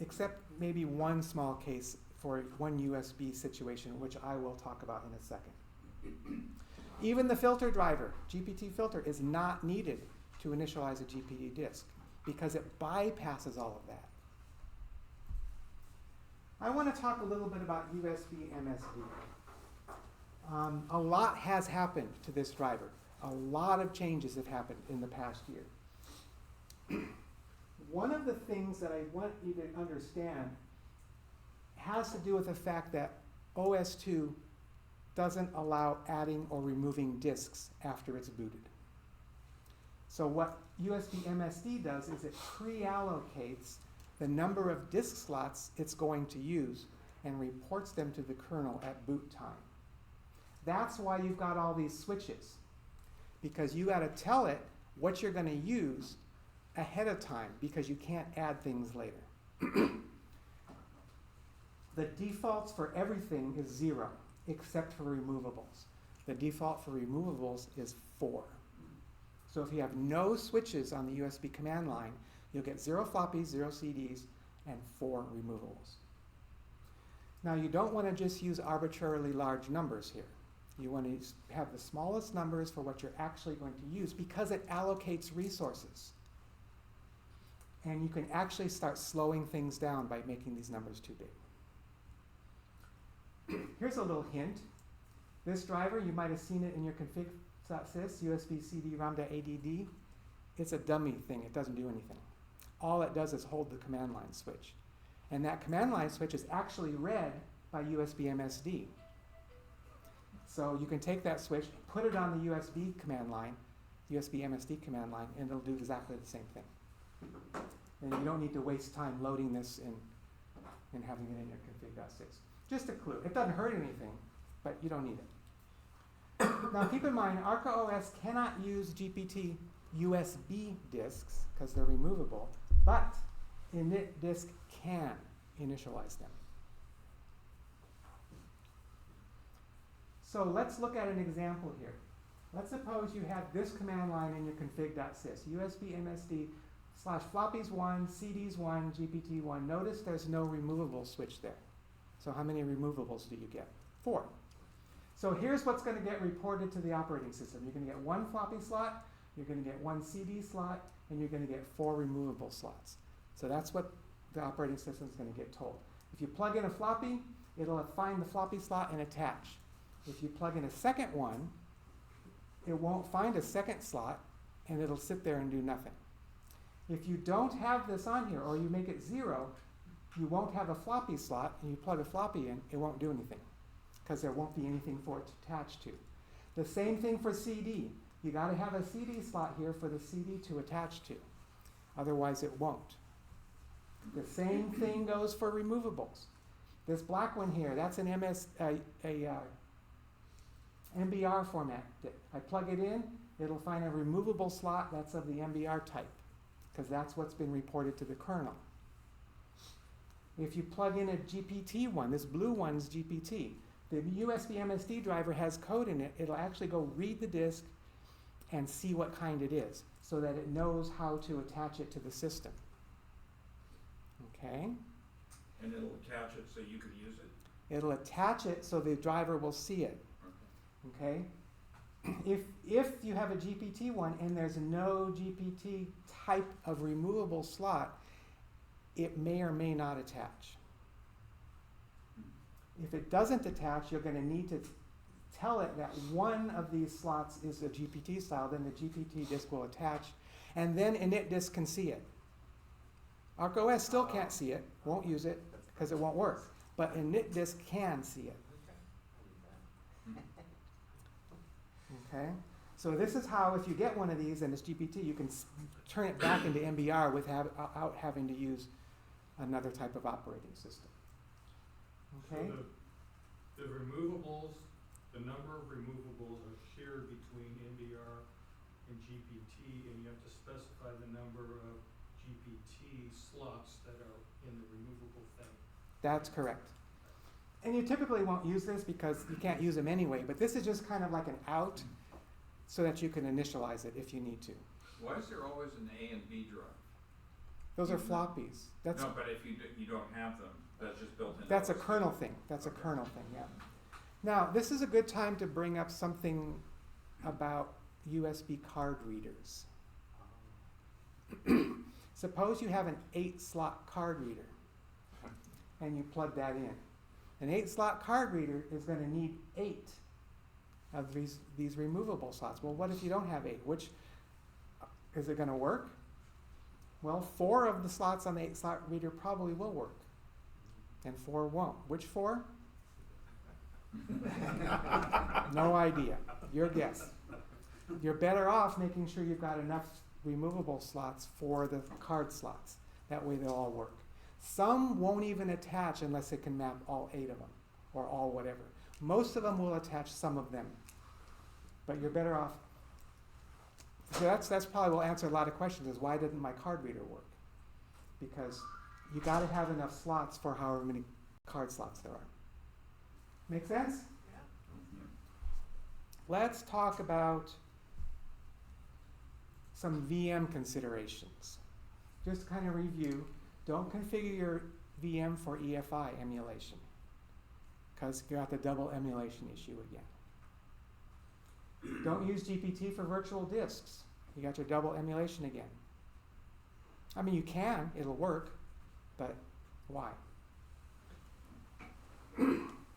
Except maybe one small case for one USB situation, which I will talk about in a second. Even the filter driver, GPT filter, is not needed to initialize a GPT disk because it bypasses all of that. I want to talk a little bit about USB MSD. A lot has happened to this driver. A lot of changes have happened in the past year. One of the things that I want you to understand has to do with the fact that OS 2 doesn't allow adding or removing disks after it's booted. So what USB MSD does is it pre-allocates the number of disk slots it's going to use and reports them to the kernel at boot time. That's why you've got all these switches, because you got to tell it what you're going to use ahead of time because you can't add things later. The defaults for everything is 0, except for removables. The default for removables is 4. So if you have no switches on the USB command line, you'll get 0 floppies, 0 CDs, and 4 removables. Now you don't want to just use arbitrarily large numbers here. You want to have the smallest numbers for what you're actually going to use because it allocates resources. And you can actually start slowing things down by making these numbers too big. Here's a little hint. This driver, you might have seen it in your config.sys, USB CD ROM.add. It's a dummy thing. It doesn't do anything. All it does is hold the command line switch. And that command line switch is actually read by USB MSD. So you can take that switch, put it on the USB command line, USB MSD command line, and it'll do exactly the same thing. And you don't need to waste time loading this and having it in your config.sys. Just a clue. It doesn't hurt anything, but you don't need it. Now keep in mind, ArcaOS cannot use GPT USB disks because they're removable, but init disk can initialize them. So let's look at an example here. Let's suppose you have this command line in your config.sys, USB MSD /floppies1, CDs1, GPT1. Notice there's no removable switch there. So how many removables do you get? 4. So here's what's going to get reported to the operating system. You're going to get 1 floppy slot, you're going to get 1 CD slot, and you're going to get 4 removable slots. So that's what the operating system is going to get told. If you plug in a floppy, it'll find the floppy slot and attach. If you plug in a second one, it won't find a second slot, and it'll sit there and do nothing. If you don't have this on here, or you make it 0, you won't have a floppy slot, and you plug a floppy in, it won't do anything, because there won't be anything for it to attach to. The same thing for CD. You got to have a CD slot here for the CD to attach to. Otherwise, it won't. The same thing goes for removables. This black one here, that's an MBR format. I plug it in, it'll find a removable slot that's of the MBR type, because that's what's been reported to the kernel. If you plug in a GPT one, this blue one's GPT, the USB MSD driver has code in it. It'll actually go read the disk and see what kind it is, so that it knows how to attach it to the system. Okay? And it'll attach it so you can use it? It'll attach it so the driver will see it. Okay. Okay? If you have a GPT one and there's no GPT type of removable slot, it may or may not attach. If it doesn't attach, you're going to need to tell it that one of these slots is a GPT style, then the GPT disk will attach, and then init disk can see it. ArcaOS still can't see it, won't use it, because it won't work, but init disk can see it. Okay? So this is how, if you get one of these and it's GPT, you can turn it back into MBR without having to use another type of operating system. Okay? So the removables, the number of removables are shared between MBR and GPT, and you have to specify the number of GPT slots that are in the removable thing. That's correct. And you typically won't use this because you can't use them anyway, but this is just kind of like an out so that you can initialize it if you need to. Why is there always an A and B drive? Those are floppies. That's, No, but if you don't have them, that's just built in. that's a kernel thing. That's a kernel thing, yeah. Now, this is a good time to bring up something about USB card readers. Suppose you have an 8-slot card reader and you plug that in. An 8-slot card reader is going to need 8 of these removable slots. Well, what if you don't have 8? Which, is it going to work? Well, 4 of the slots on the 8-slot reader probably will work, and 4 won't. Which 4? No idea. Your guess. You're better off making sure you've got enough removable slots for the card slots. That way they'll all work. Some won't even attach unless it can map all 8 of them, or all whatever. Most of them will attach some of them. But you're better off. So that's probably will answer a lot of questions, is why didn't my card reader work? Because you got to have enough slots for however many card slots there are. Make sense? Yeah. Let's talk about some VM considerations. Just to kind of review, don't configure your VM for EFI emulation, because you got the double emulation issue again. Don't use GPT for virtual disks. You got your double emulation again. I mean, you can, it'll work, but why?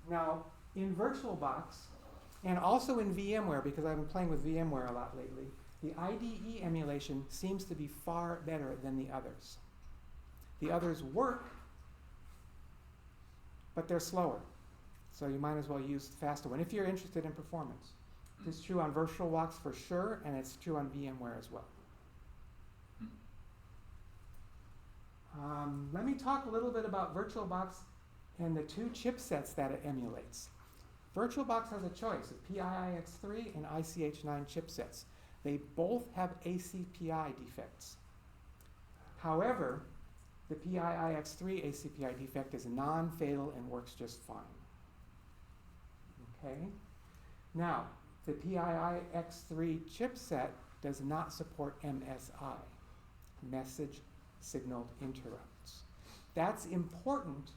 Now, in VirtualBox, and also in VMware, because I've been playing with VMware a lot lately, the IDE emulation seems to be far better than the others. The others work, but they're slower. So you might as well use the faster one if you're interested in performance. It's true on VirtualBox for sure, and it's true on VMware as well. Let me talk a little bit about VirtualBox and the 2 chipsets that it emulates. VirtualBox has a choice of PIIX3 and ICH9 chipsets. They both have ACPI defects. However, the PIIX3 ACPI defect is non-fatal and works just fine. Okay? Now, the PIIX3 chipset does not support MSI, message signaled interrupts. That's important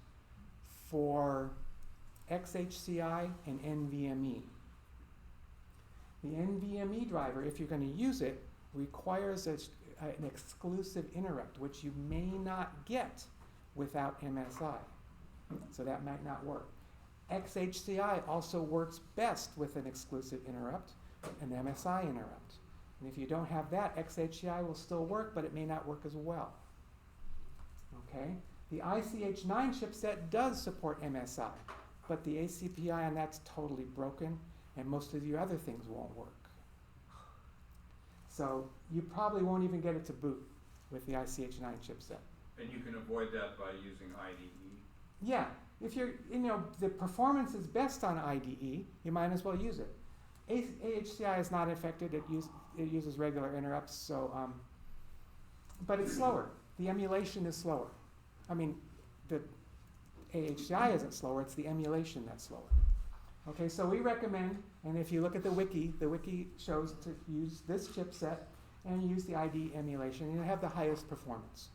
for XHCI and NVMe. The NVMe driver, if you're going to use it, requires an exclusive interrupt, which you may not get without MSI. So that might not work. XHCI also works best with an exclusive interrupt, an MSI interrupt. And if you don't have that, XHCI will still work, but it may not work as well. Okay? The ICH9 chipset does support MSI, but the ACPI on that's totally broken, and most of your other things won't work. So you probably won't even get it to boot with the ICH9 chipset. And you can avoid that by using IDE. Yeah, if you're, the performance is best on IDE, you might as well use it. AHCI is not affected, it uses regular interrupts, so, but it's slower. The emulation is slower. I mean, the AHCI isn't slower, it's the emulation that's slower. Okay, so we recommend, and if you look at the wiki shows to use this chipset and use the IDE emulation, and you have the highest performance.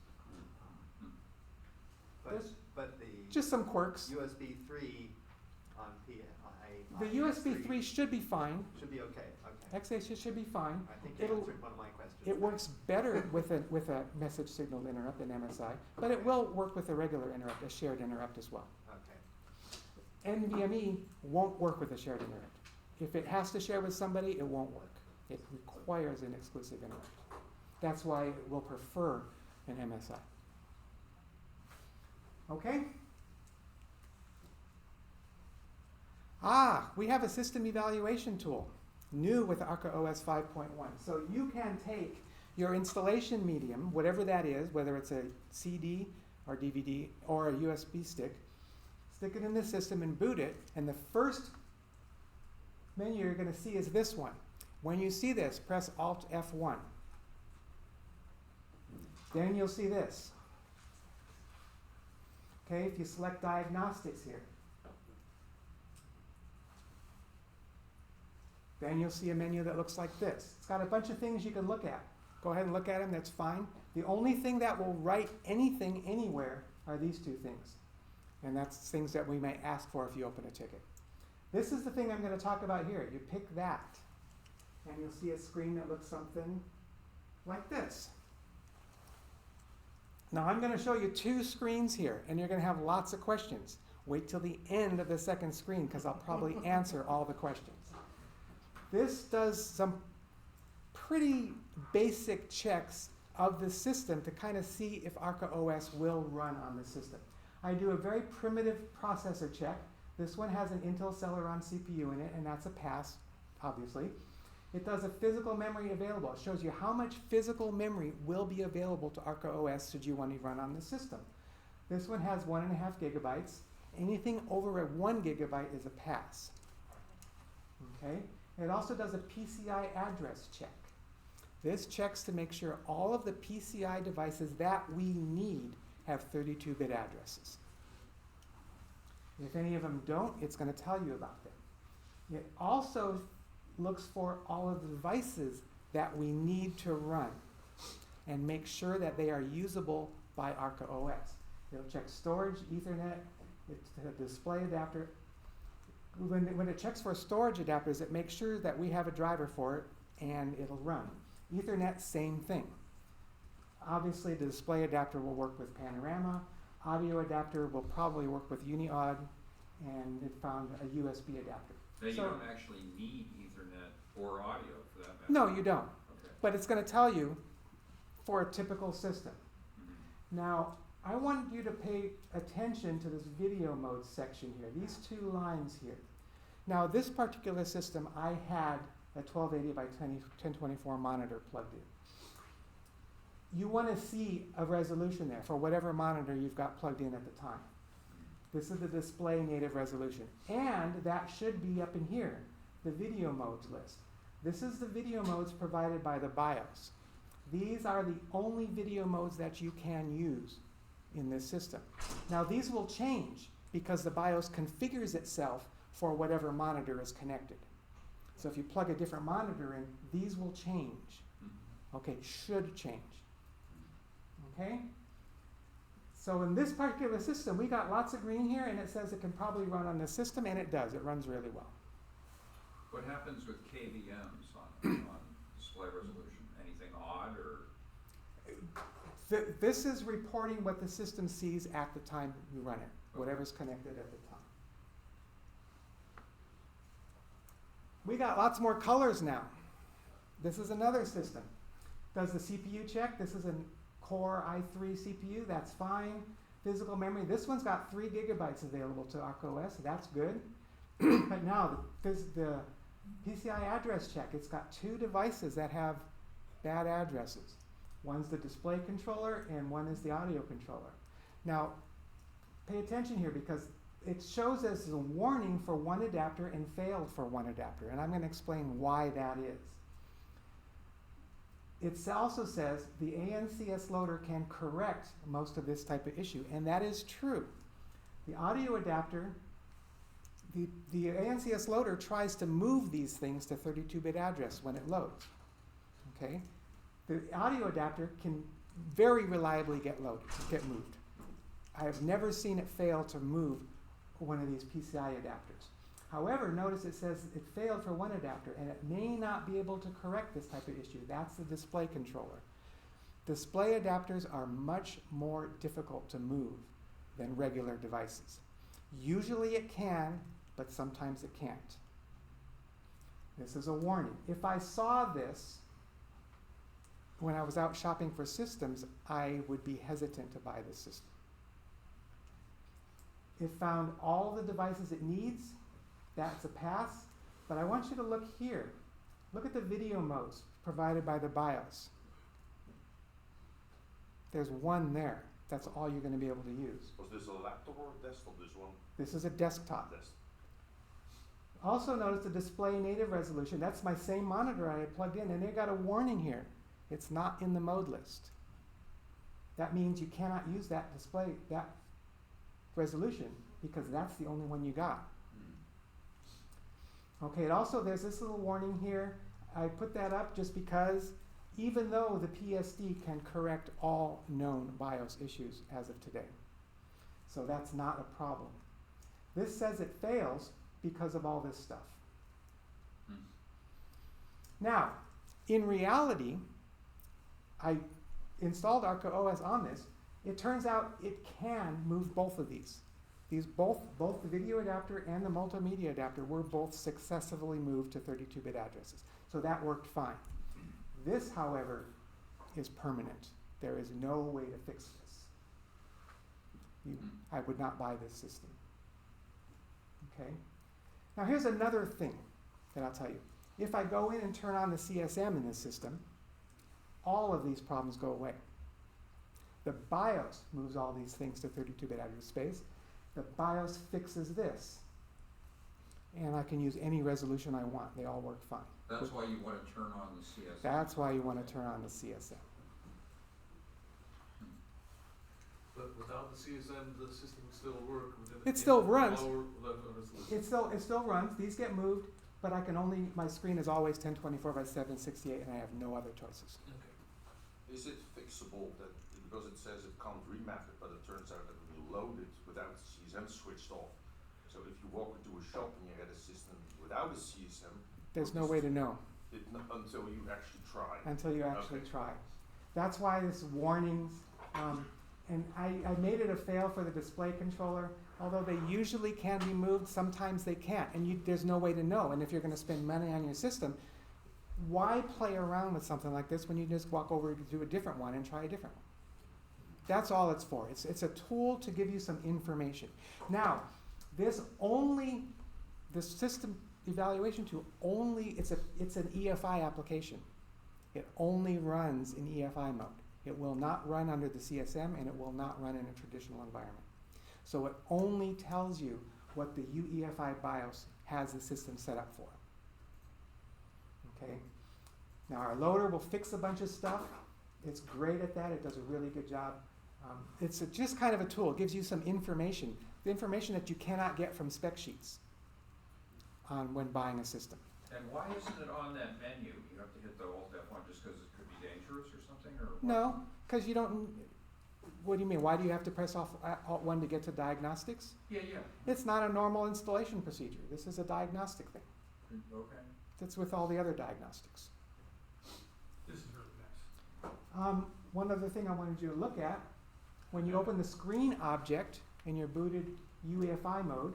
But the Just some quirks. USB 3 on The USB 3 should be fine. should be okay. Okay. XH should be fine. I think you answered one of my questions. It works better with a message signal interrupt than MSI, but it will work with a regular interrupt, a shared interrupt as well. Okay. NVMe won't work with a shared interrupt. If it has to share with somebody, it won't work. It requires an exclusive interrupt. That's why it will prefer an MSI. Okay? We have a system evaluation tool, new with ArcaOS 5.1. So you can take your installation medium, whatever that is, whether it's a CD or DVD or a USB stick it in the system and boot it, and the first menu you're going to see is this one. When you see this, press Alt F1. Then you'll see this. Okay, if you select diagnostics here, then you'll see a menu that looks like this. It's got a bunch of things you can look at. Go ahead and look at them, that's fine. The only thing that will write anything anywhere are these two things. And that's things that we may ask for if you open a ticket. This is the thing I'm going to talk about here. You pick that, and you'll see a screen that looks something like this. Now I'm going to show you two screens here, and you're going to have lots of questions. Wait till the end of the second screen, because I'll probably answer all the questions. This does some pretty basic checks of the system to kind of see if ArcaOS will run on the system. I do a very primitive processor check. This one has an Intel Celeron CPU in it, and that's a pass, obviously. It does a physical memory available. It shows you how much physical memory will be available to ArcaOS should you want to run on the system. This one has 1.5 gigabytes. Anything over 1 gigabyte is a pass. Okay? It also does a PCI address check. This checks to make sure all of the PCI devices that we need have 32-bit addresses. If any of them don't, it's going to tell you about them. It also looks for all of the devices that we need to run and make sure that they are usable by ArcaOS. It'll check storage, Ethernet, it's a display adapter. When it checks for storage adapters, it makes sure that we have a driver for it and it'll run. Ethernet, same thing. Obviously, the display adapter will work with Panorama. Audio adapter will probably work with UniAud, and it found a USB adapter. Now, you don't actually need Ethernet or audio for that matter. No, you don't. Okay. But it's going to tell you for a typical system. Mm-hmm. Now, I want you to pay attention to this video mode section here, these two lines here. Now, this particular system, I had a 1280 by 1024 monitor plugged in. You want to see a resolution there for whatever monitor you've got plugged in at the time. This is the display native resolution. And that should be up in here, the video modes list. This is the video modes provided by the BIOS. These are the only video modes that you can use in this system. Now these will change because the BIOS configures itself for whatever monitor is connected. So if you plug a different monitor in, these will change. Okay, should change. Okay? So in this particular system, we got lots of green here, and it says it can probably run on this system, and it does. It runs really well. What happens with KVMs on display resolution? Anything odd or? This is reporting what the system sees at the time you run it, whatever's connected at the time. We got lots more colors now. This is another system. Does the CPU check? This is a Core i3 CPU, that's fine. Physical memory, this one's got 3 gigabytes available to ArcaOS, that's good. But now the PCI address check, it's got 2 devices that have bad addresses. One's the display controller and one is the audio controller. Now, pay attention here because it shows us as a warning for one adapter and failed for one adapter, and I'm going to explain why that is. It also says the ANCS loader can correct most of this type of issue, and that is true. The audio adapter, the ANCS loader tries to move these things to 32-bit address when it loads. Okay? The audio adapter can very reliably get moved. I have never seen it fail to move one of these PCI adapters. However, notice it says it failed for one adapter, and it may not be able to correct this type of issue. That's the display controller. Display adapters are much more difficult to move than regular devices. Usually it can, but sometimes it can't. This is a warning. If I saw this when I was out shopping for systems, I would be hesitant to buy this system. It found all the devices it needs. That's a pass, but I want you to look here. Look at the video modes provided by the BIOS. There's one there. That's all you're going to be able to use. Was this a laptop or a desktop, this one? This is a desktop. Desktop. Also notice the display native resolution. That's my same monitor I had plugged in, and they got a warning here. It's not in the mode list. That means you cannot use that display, that resolution, because that's the only one you got. Okay, and also there's this little warning here. I put that up just because even though the PSD can correct all known BIOS issues as of today. So that's not a problem. This says it fails because of all this stuff. Now, in reality, I installed ArcaOS on this. It turns out it can move both of these. Both the video adapter and the multimedia adapter were both successfully moved to 32-bit addresses. So that worked fine. This, however, is permanent. There is no way to fix this. I would not buy this system. Okay? Now here's another thing that I'll tell you. If I go in and turn on the CSM in this system, all of these problems go away. The BIOS moves all these things to 32-bit address space. The BIOS fixes this. And I can use any resolution I want. They all work fine. That's why you want to turn on the CSM. That's why you want to turn on the CSM. But without the CSM, the system would still work. It still runs. Lower level resolution. It still runs. These get moved, but I can only, my screen is always 1024 by 768, and I have no other choices. Okay. Is it fixable that, because it says it can't remap it, but it turns out that we load it without the CSM switched off. So if you walk into a shop and you get a system without a CSM, There's no way to know until you actually try. until you actually Okay. try. That's why this warnings, and I made it a fail for the display controller. Although they usually can be moved, sometimes they can't, and there's no way to know. And if you're going to spend money on your system, why play around with something like this when you just walk over to a different one and try a different one? That's all it's for. It's a tool to give you some information. Now, this system evaluation tool it's an EFI application. It only runs in EFI mode. It will not run under the CSM, and it will not run in a traditional environment. So it only tells you what the UEFI BIOS has the system set up for. Okay. Now our loader will fix a bunch of stuff. It's great at that. It does a really good job. It's just kind of a tool. It gives you some information, the information that you cannot get from spec sheets when buying a system. And why isn't it on that menu? You have to hit the Alt F1 just because it could be dangerous or something? Or what? No, because you don't. What do you mean? Why do you have to press off Alt 1 to get to diagnostics? Yeah. It's not a normal installation procedure. This is a diagnostic thing. Okay. That's with all the other diagnostics. This is really nice. One other thing I wanted you to look at, when you open the screen object in your booted UEFI mode,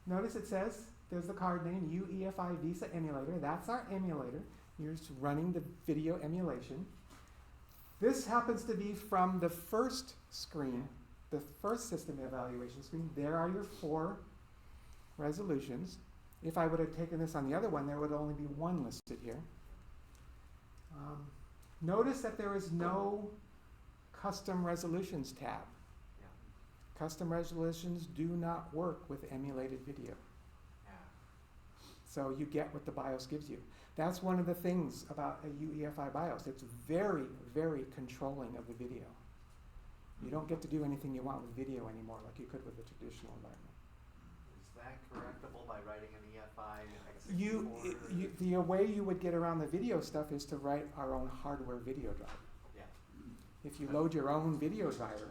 notice it says, there's the card name, UEFI Visa Emulator. That's our emulator. You're just running the video emulation. This happens to be from the first screen, the first system evaluation screen. There are your 4 resolutions. If I would have taken this on the other one, there would only be 1 listed here. Notice that there is no custom resolutions tab. Yeah. Custom resolutions do not work with emulated video. Yeah. So you get what the BIOS gives you. That's one of the things about a UEFI BIOS. It's very, very controlling of the video. You don't get to do anything you want with video anymore like you could with a traditional environment. Is that correctable by writing an EFI x64? The way you would get around the video stuff is to write our own hardware video driver. Yeah. If you load your own video driver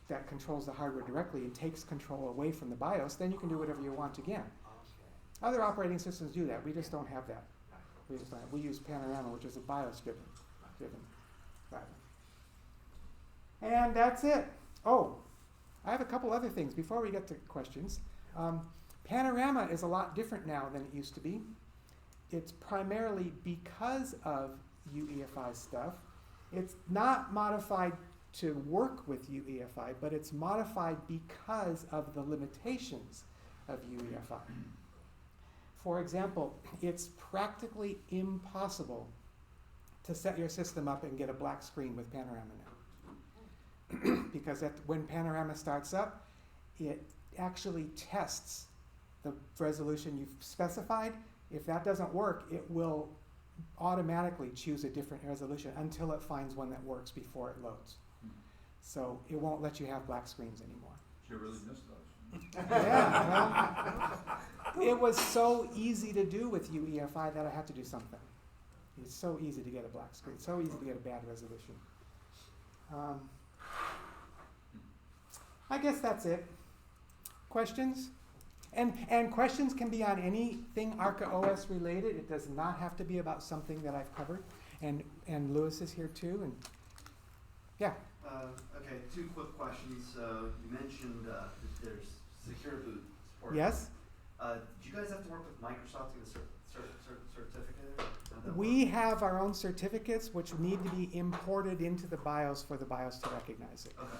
that controls the hardware directly and takes control away from the BIOS, then you can do whatever you want again. Okay. Other operating systems do that. We just don't have that. Right. We use Panorama, which is a BIOS-driven driver. And that's it. Oh, I have a couple other things before we get to questions. Panorama is a lot different now than it used to be. It's primarily because of UEFI stuff. It's not modified to work with UEFI, but it's modified because of the limitations of UEFI. For example, it's practically impossible to set your system up and get a black screen with Panorama now. Because when Panorama starts up, it actually tests the resolution you've specified. If that doesn't work, it will automatically choose a different resolution until it finds one that works before it loads. So it won't let you have black screens anymore. You really missed those. Yeah, well, it was so easy to do with UEFI that I had to do something. It's so easy to get a black screen, so easy to get a bad resolution. I guess that's it. Questions? And questions can be on anything ArcaOS related. It does not have to be about something that I've covered. And Lewis is here too. And yeah. Okay, 2 quick questions. You mentioned that there's secure boot support. Yes. Did you guys have to work with Microsoft to get a certificate? How'd that We work? have our own certificates which need to be imported into the BIOS for the BIOS to recognize it. Okay.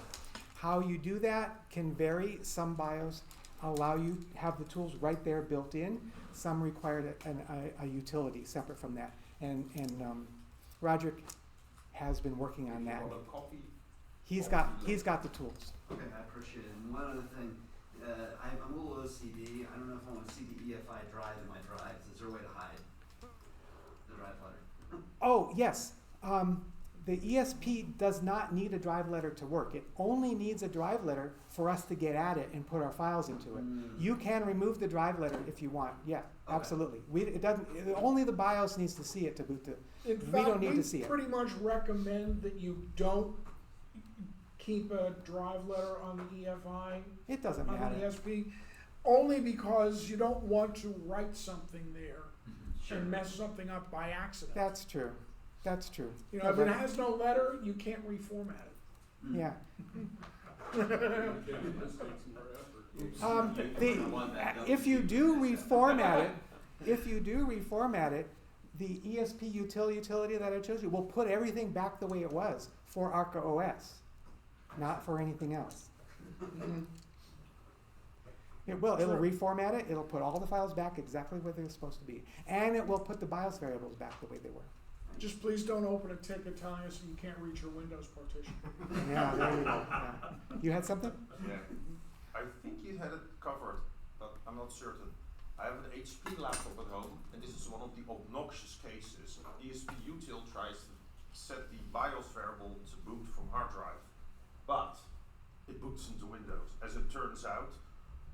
How you do that can vary. Some BIOS allow you to have the tools right there built in. Some require a utility separate from that. And Roderick has been working on that. He's got the tools. Okay, I appreciate it. And one other thing, I'm a little OCD. I don't know if I want to see the EFI drive in my drives. Is there a way to hide the drive letter? Oh, yes. The ESP does not need a drive letter to work. It only needs a drive letter for us to get at it and put our files into it. You can remove the drive letter if you want. Yeah, Okay. absolutely. Only the BIOS needs to see it to boot the. In We fact, don't need to see it. pretty much recommend that you don't keep a drive letter on the EFI, It doesn't on matter. the ESP, only because you don't want to write something there Sure. and mess something up by accident. That's true. That's true. You know, if it has no letter, you can't reformat it. Yeah. If you do reformat it, the ESP utility that I chose you will put everything back the way it was for ArcaOS, not for anything else. It will. It'll reformat it. It'll put all the files back exactly where they're supposed to be, and it will put the BIOS variables back the way they were. Just please don't open a ticket telling us you can't reach your Windows partition. Yeah, there you go. Yeah. You had something? Yeah, I think you had it covered, but I'm not certain. I have an HP laptop at home, and this is one of the obnoxious cases. ESP util tries to set the BIOS variable to boot from hard drive, but it boots into Windows. As it turns out,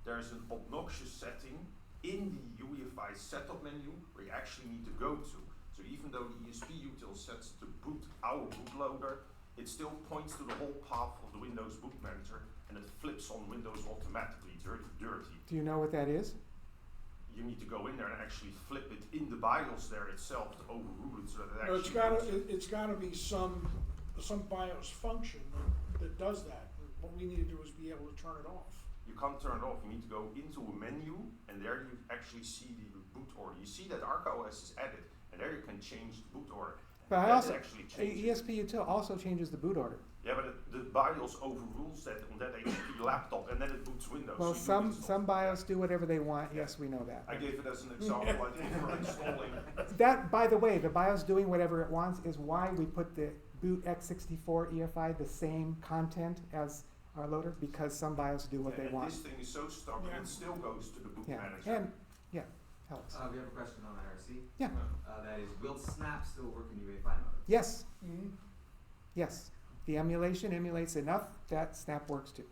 there is an obnoxious setting in the UEFI setup menu where you actually need to go to. So even though the ESP util sets to boot our bootloader, it still points to the whole path of the Windows boot manager, and it flips on Windows automatically, dirty. Do you know what that is? You need to go in there and actually flip it in the BIOS there itself to overrule it so that it No, actually it's gotta be some BIOS function that does that. What we need to do is be able to turn it off. You can't turn it off. You need to go into a menu, and there you actually see the boot order. You see that ArcaOS is added, and there you can change the boot order. But I That also, actually changes. ESP util also changes the boot order. Yeah, but the BIOS overrules that on that HP laptop, and then it boots Windows. Well, So you do this some BIOS do whatever they want, yes, we know that. I gave it as an example, I think, for installing. That, by the way, the BIOS doing whatever it wants is why we put the boot x64 EFI the same content as our loader, because some BIOS do what they And want. this thing is so stubborn, Yeah. it still goes to the boot Yeah, manager. and, yeah, Alex. We have a question on IRC. Yeah. That is, will Snap still work in UEFI mode? Yes, Mhm. yes. The emulation emulates enough that Snap works too.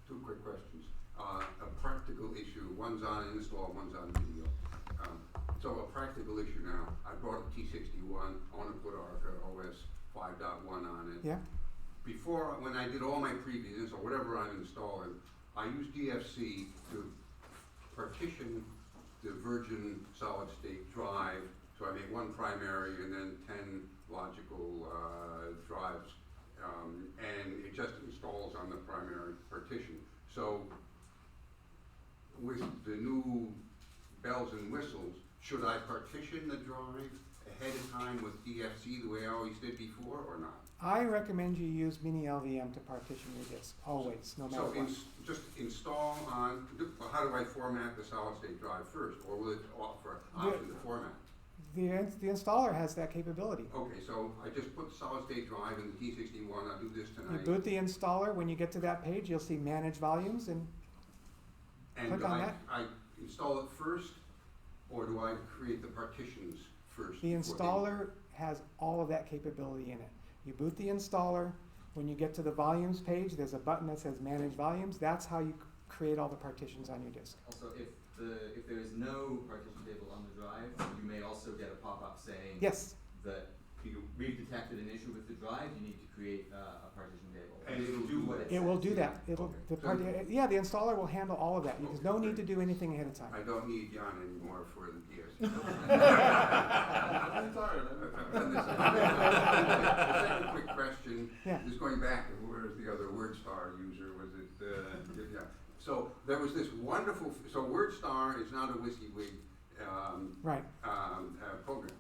Two quick questions. A practical issue, one's on install, one's on video. So a practical issue now, I brought a T61, I wanna put ArcaOS 5.1 on it. Yeah, Before, when I did all my previews or whatever I'm installing, I used DFC to partition the Virgin solid state drive. So I made one primary and then 10 logical drives, and it just installs on the primary partition. So with the new bells and whistles, should I partition the drive ahead of time with DFC the way I always did before, or not? I recommend you use Mini LVM to partition your disk, always, no matter So what. just install on, well, how do I format the solid state drive first, or will it offer option to format? The installer has that capability. Okay, so I just put the solid state drive in the T61, I'll do this You tonight. boot the installer, when you get to that page, you'll see manage volumes, and And click do on that. I install it first, or do I create the partitions first? the before installer has all of that capability in it. You boot the installer, when you get to the volumes page, there's a button that says manage volumes, that's how you create all the partitions on your disk. Also, if there is no partition table on the drive, you may also get a pop-up saying Yes, that we've detected an issue with the drive, you need to create a partition table. And it'll do what it will do that. It'll, Okay. yeah, the installer will handle all of that. There's no need to do anything ahead of time. I don't need Jan anymore for the DSC. I'm tired, I've done this. The second quick question, Yeah. just going back, where's the other WordStar user, was it, yeah. So there was this wonderful, so WordStar is not a WYSIWYG, Right, program.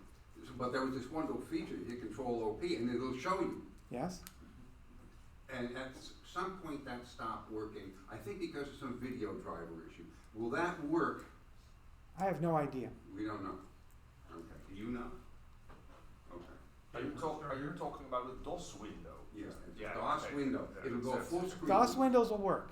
But there was this wonderful feature, you hit Control OP and it'll show you. yes? And at some point that stopped working, I think because of some video driver issue. Will that work? I have no idea. We don't know. Okay, do you know? Okay. Are you talking about the DOS window? Yeah, it's Yeah, a DOS okay. window, Yeah, it'll go that's- full screen. DOS windows will work,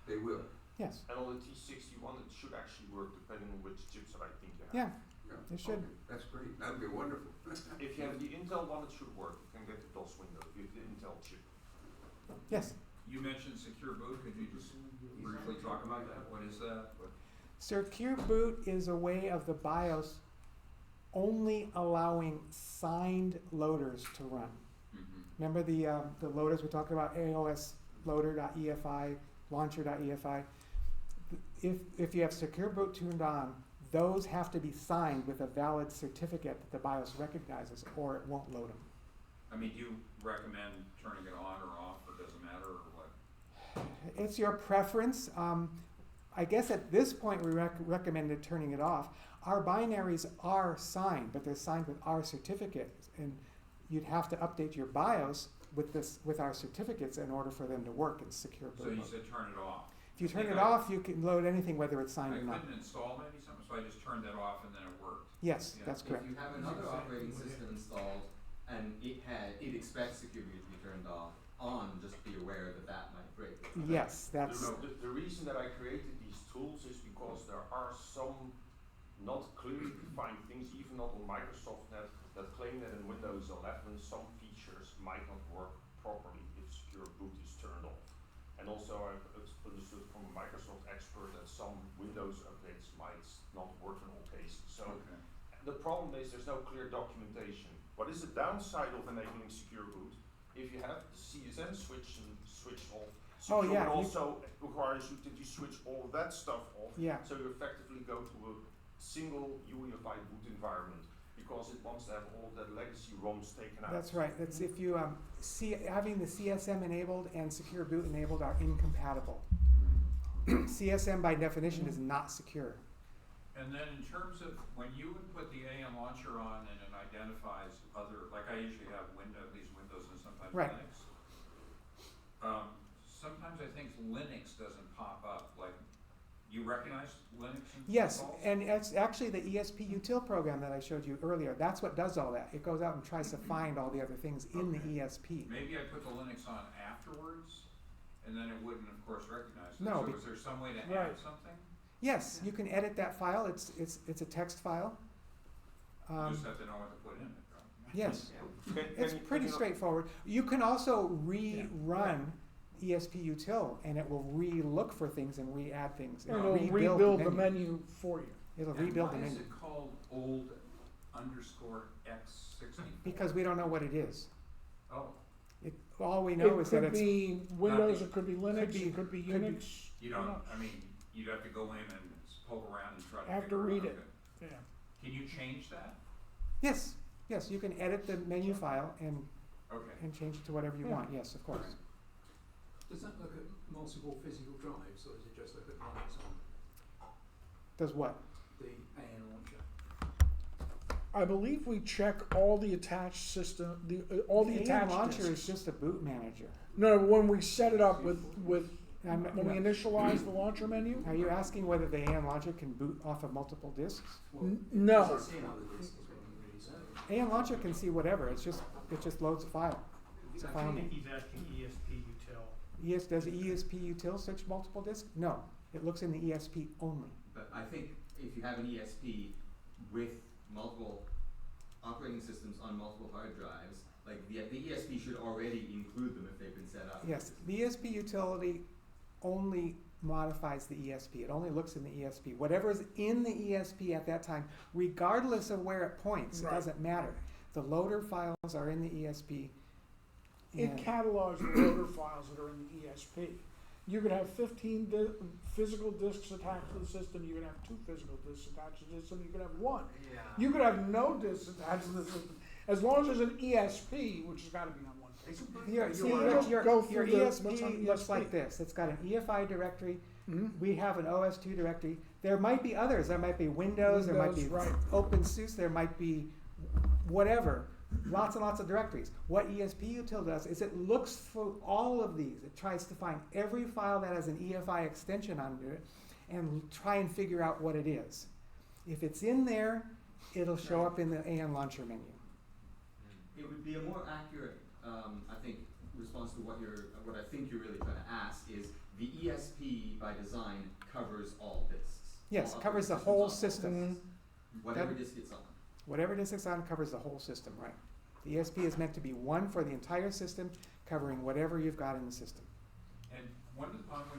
They will, yes, And on the T61, it should actually work depending on which chipset I think you have. yeah, yeah. It should. Okay, that's great, that'd be wonderful. If you have the Intel one, it should work. You can get the DOS window if you have the Intel chip. yes. You mentioned secure boot, could you just briefly talk about that? What is that? Secure boot is a way of the BIOS only allowing signed loaders to run. Remember the loaders we talked about, AOS loader.efi, launcher.efi? If you have secure boot turned on, those have to be signed with a valid certificate that the BIOS recognizes, or it won't load them. I mean, do you recommend turning it on or off, or doesn't matter, or what? It's your preference. I guess at this point we recommended turning it off. Our binaries are signed, but they're signed with our certificate, and you'd have to update your BIOS with our certificates in order for them to work in secure boot So you mode. said turn it off. If you I turn think it off, you can load anything, whether it's I signed or not. couldn't install maybe something, so I just turned that off and then it worked. Yes, Yeah. that's correct. If you have another operating system installed and it expects security to be turned on, just be aware that that might break. Yes, that's, The reason that I created these tools is because there are some not clearly defined things, even not on Microsoft Net, that claim that in Windows 11 some features might not work properly if secure boot is turned off. And also I've understood from a Microsoft expert that some Windows updates might not work in all cases. So Okay. the problem is there's no clear documentation. What is the downside of enabling secure boot? If you have the CSM switch off, Oh, secure yeah, boot you- also requires you that you switch all of that stuff off. yeah. So you effectively go to a single UEFI boot environment because it wants to have all of that legacy ROMs taken out. That's right. That's if you having the CSM enabled and secure boot enabled are incompatible. CSM by definition is not secure. And then in terms of, when you would put the AM launcher on and it identifies other, like I usually have these Windows and sometimes Right. Linux. Sometimes I think Linux doesn't pop up, like, you recognize Linux and Yes, installs? and it's actually the ESP util program that I showed you earlier. That's what does all that. It goes out and tries to find all the other things in the Okay. ESP. Maybe I put the Linux on afterwards, and then it wouldn't, of course, recognize it. No, So be- is there some way to add Right. something? Yes, you can edit that file. It's a text file. You just have to know what to put in it, right? Yes, Can it's you- pretty can you- straightforward. You can also rerun ESP util, and it will re-look for things and re-add things. And and it'll rebuild the menu for you. It'll And rebuild the why is menu it called old _ X64? because we don't know what it is. Oh, All we know It is that could it's be Windows, Nothing. it could be Linux, be- it could be could be- Unix. you who don't, knows? I mean, you'd have to go in and poke around and try to Have to figure out, read it. okay. Yeah. Can you change that? yes, you can edit the menu file and Okay. change it to whatever you Yeah. want. Yes, of course. Does that look at multiple physical drives, or is it just look at Linux on Does what? the AN launcher? I believe we check all the attached system, all the AM attached launcher disks. is just a boot manager. No, when we set it up with I'm- when we initialize the launcher menu. Are you asking whether the AM launcher can boot off of multiple disks? No. Does it see another disk is what I'm really saying. AM launcher can see whatever. It just loads a file. It's a file name. he's asking ESP util. Does ESP util search multiple disks? No, it looks in the ESP only. But I think if you have an ESP with multiple operating systems on multiple hard drives, like the ESP should already include them if they've been set up. Yes, the ESP utility only modifies the ESP. It only looks in the ESP. Whatever is in the ESP at that time, regardless of where it points, it Right. doesn't matter. The loader files are in the ESP. It and- catalogs the loader files that are in the ESP. You could have 15 physical disks attached to the system. You could have 2 physical disks attached to the system. You could have 1. Yeah. You could have no disks attached to the system. As long as there's an ESP, which has got to be on one page. Your, See, see, you your, just your, go your through what's on ESP looks ESP. like this. It's got an EFI directory. Mhm. We have an OS2 directory. There might be others. There might be Windows. There might be Windows, right. OpenSUSE. There might be whatever. Lots and lots of directories. What ESP util does is it looks for all of these. It tries to find every file that has an EFI extension under it and try and figure out what it is. If it's in there, it'll show up in the AN launcher menu. It would be a more accurate, I think, response to what I think you're really trying to ask is the ESP by design covers all disks. Yes, all covers the operating whole systems on system. disks. Whatever disk it's on. Whatever disk it's on covers the whole system, right? The ESP is meant to be one for the entire system, covering whatever you've got in the system. And when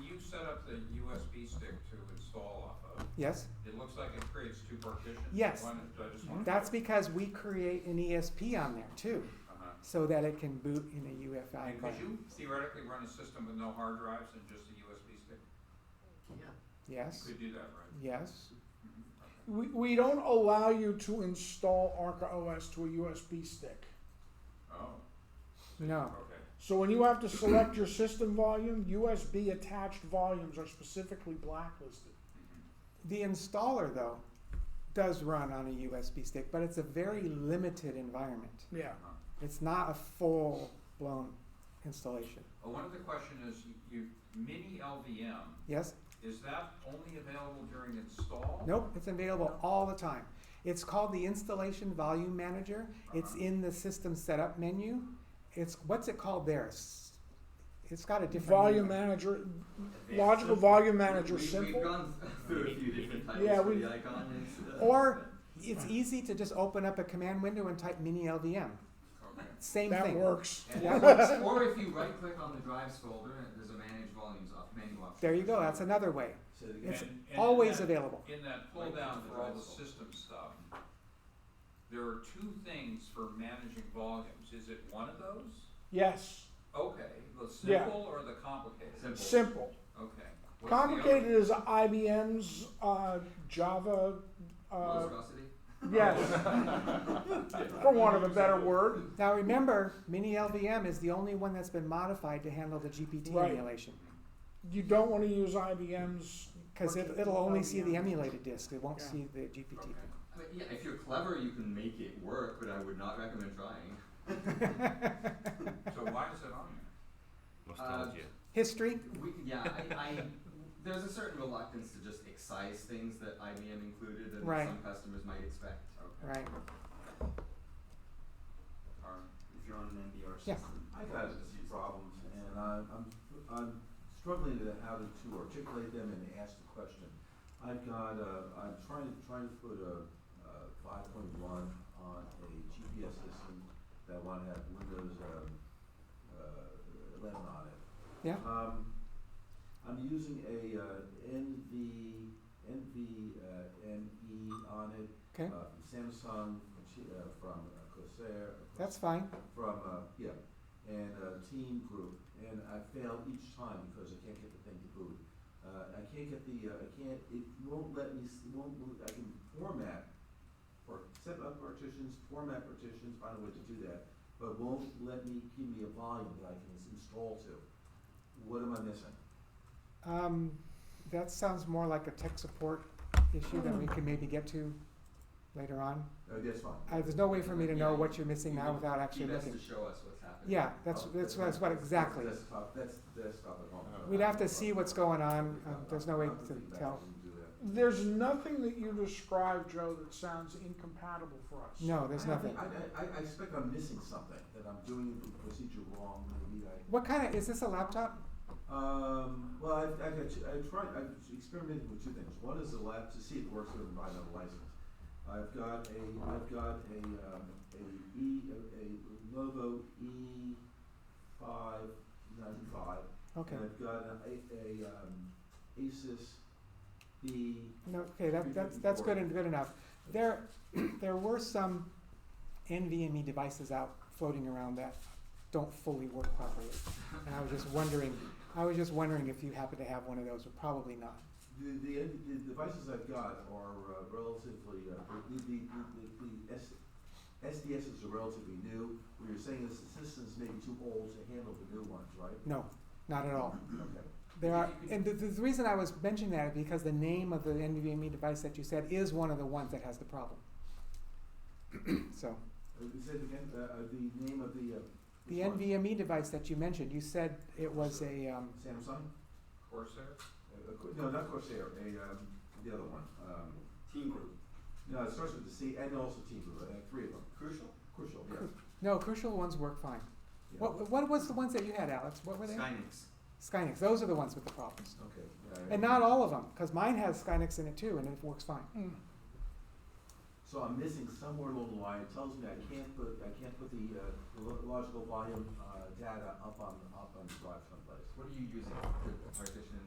you set up the USB stick to install off of, Yes? it looks like it creates 2 partitions. Yes. One, I just want That's because we create an ESP on there too, so that it can boot in a UEFI And could environment. you theoretically run a system with no hard drives and just a USB stick? Yeah. Yes? You could do that, right? Yes? We don't allow you to install ArcaOS to a USB stick. Oh, No. okay. So when you have to select your system volume, USB attached volumes are specifically blacklisted. The installer, though, does run on a USB stick, but it's a very limited environment. Yeah. It's not a full-blown installation. Oh, one other question is, you mini LVM, Yes? is that only available during install? Nope, it's available all the time. It's called the Installation Volume Manager. It's in the System Setup menu. What's it called there? It's got a different Volume name. manager, logical volume manager, We've simple. gone through a few different titles Yeah, for we- the icon. Or it's easy to just open up a command window and type mini LVM. Okay. Same That thing. works. That works. Or if you right click on the drives folder, there's a manage volumes menu option. There you go. That's another way. So It's And always in that- available. In that pull down for all the system stuff, there are 2 things for managing volumes. Is it one of those? Yes, Okay, the Yeah. simple or the complicated? simple. Okay. What's the Complicated is IBM's Java, Monstrosity? yes, for want of a better word. Now remember, mini LVM is the only one that's been modified to handle the GPT Right. emulation. You don't wanna use IBM's. Because it'll only see the emulated disk, it won't Yeah. see the GPT. I mean, yeah, if you're clever, you can make it work, but I would not recommend trying. So why is it on there? Nostalgia. History, There's a certain reluctance to just excise things that IBM included and Right. some customers might expect. right, If you're on an NBR Yeah. system. I've had these problems, and I'm struggling to how to articulate them and ask the question. I've got, I'm trying to put a 5.1 on a GPS system that want to have Windows 11 on it. yeah, I'm using a NVMe on it. okay, From Samsung, from Corsair. that's fine. From, and Team Group, and I fail each time because I can't get the thing to boot. I can't get it won't let me, I can format, or set up partitions, format partitions, find a way to do that, but won't let me, give me a volume that I can install to. What am I missing? That sounds more like a tech support issue that we can maybe get to later on. That's fine. There's no way for me to know what you're missing now without actually Best looking. to show us what's happening. Yeah, that's what exactly. That's desktop at home. We'd have to see what's going on, there's no way to tell. There's nothing that you described, Joe, that sounds incompatible for us. No, there's nothing. I expect I'm missing something, that I'm doing the procedure wrong, maybe What kind of, is this a laptop? Well, I've experimented with two things. One is a lab to see if it works with an environmental license. I've got a Lenovo E595. Okay. And I've got a Asus B. No, okay, that's good and good enough. There were some NVMe devices out floating around that don't fully work properly. And I was just wondering if you happen to have one of those, or probably not. The devices I've got are relatively, the SDSs are relatively new. What you're saying is the systems may be too old to handle the new ones, right? No, not at all. Okay. There are, and the reason I was mentioning that is because the name of the NVMe device that you said is one of the ones that has the problem. So. Say it again, the name of the. The NVMe device that you mentioned, you said it was a, Samsung? Corsair? No, not Corsair, the other one, Team Group. no, it starts with the C, and also Team Group, three of them. Crucial? Crucial, yeah. no, Crucial ones work fine. Yeah. What was the ones that you had, Alex? What were they? Skynix. Skynix, those are the ones with the problems. Okay. And not all of them, because mine has Skynix in it too, and it works fine. So I'm missing somewhere along the line, it tells me I can't put the logical volume, data up on the drive someplace. What are you using to partition?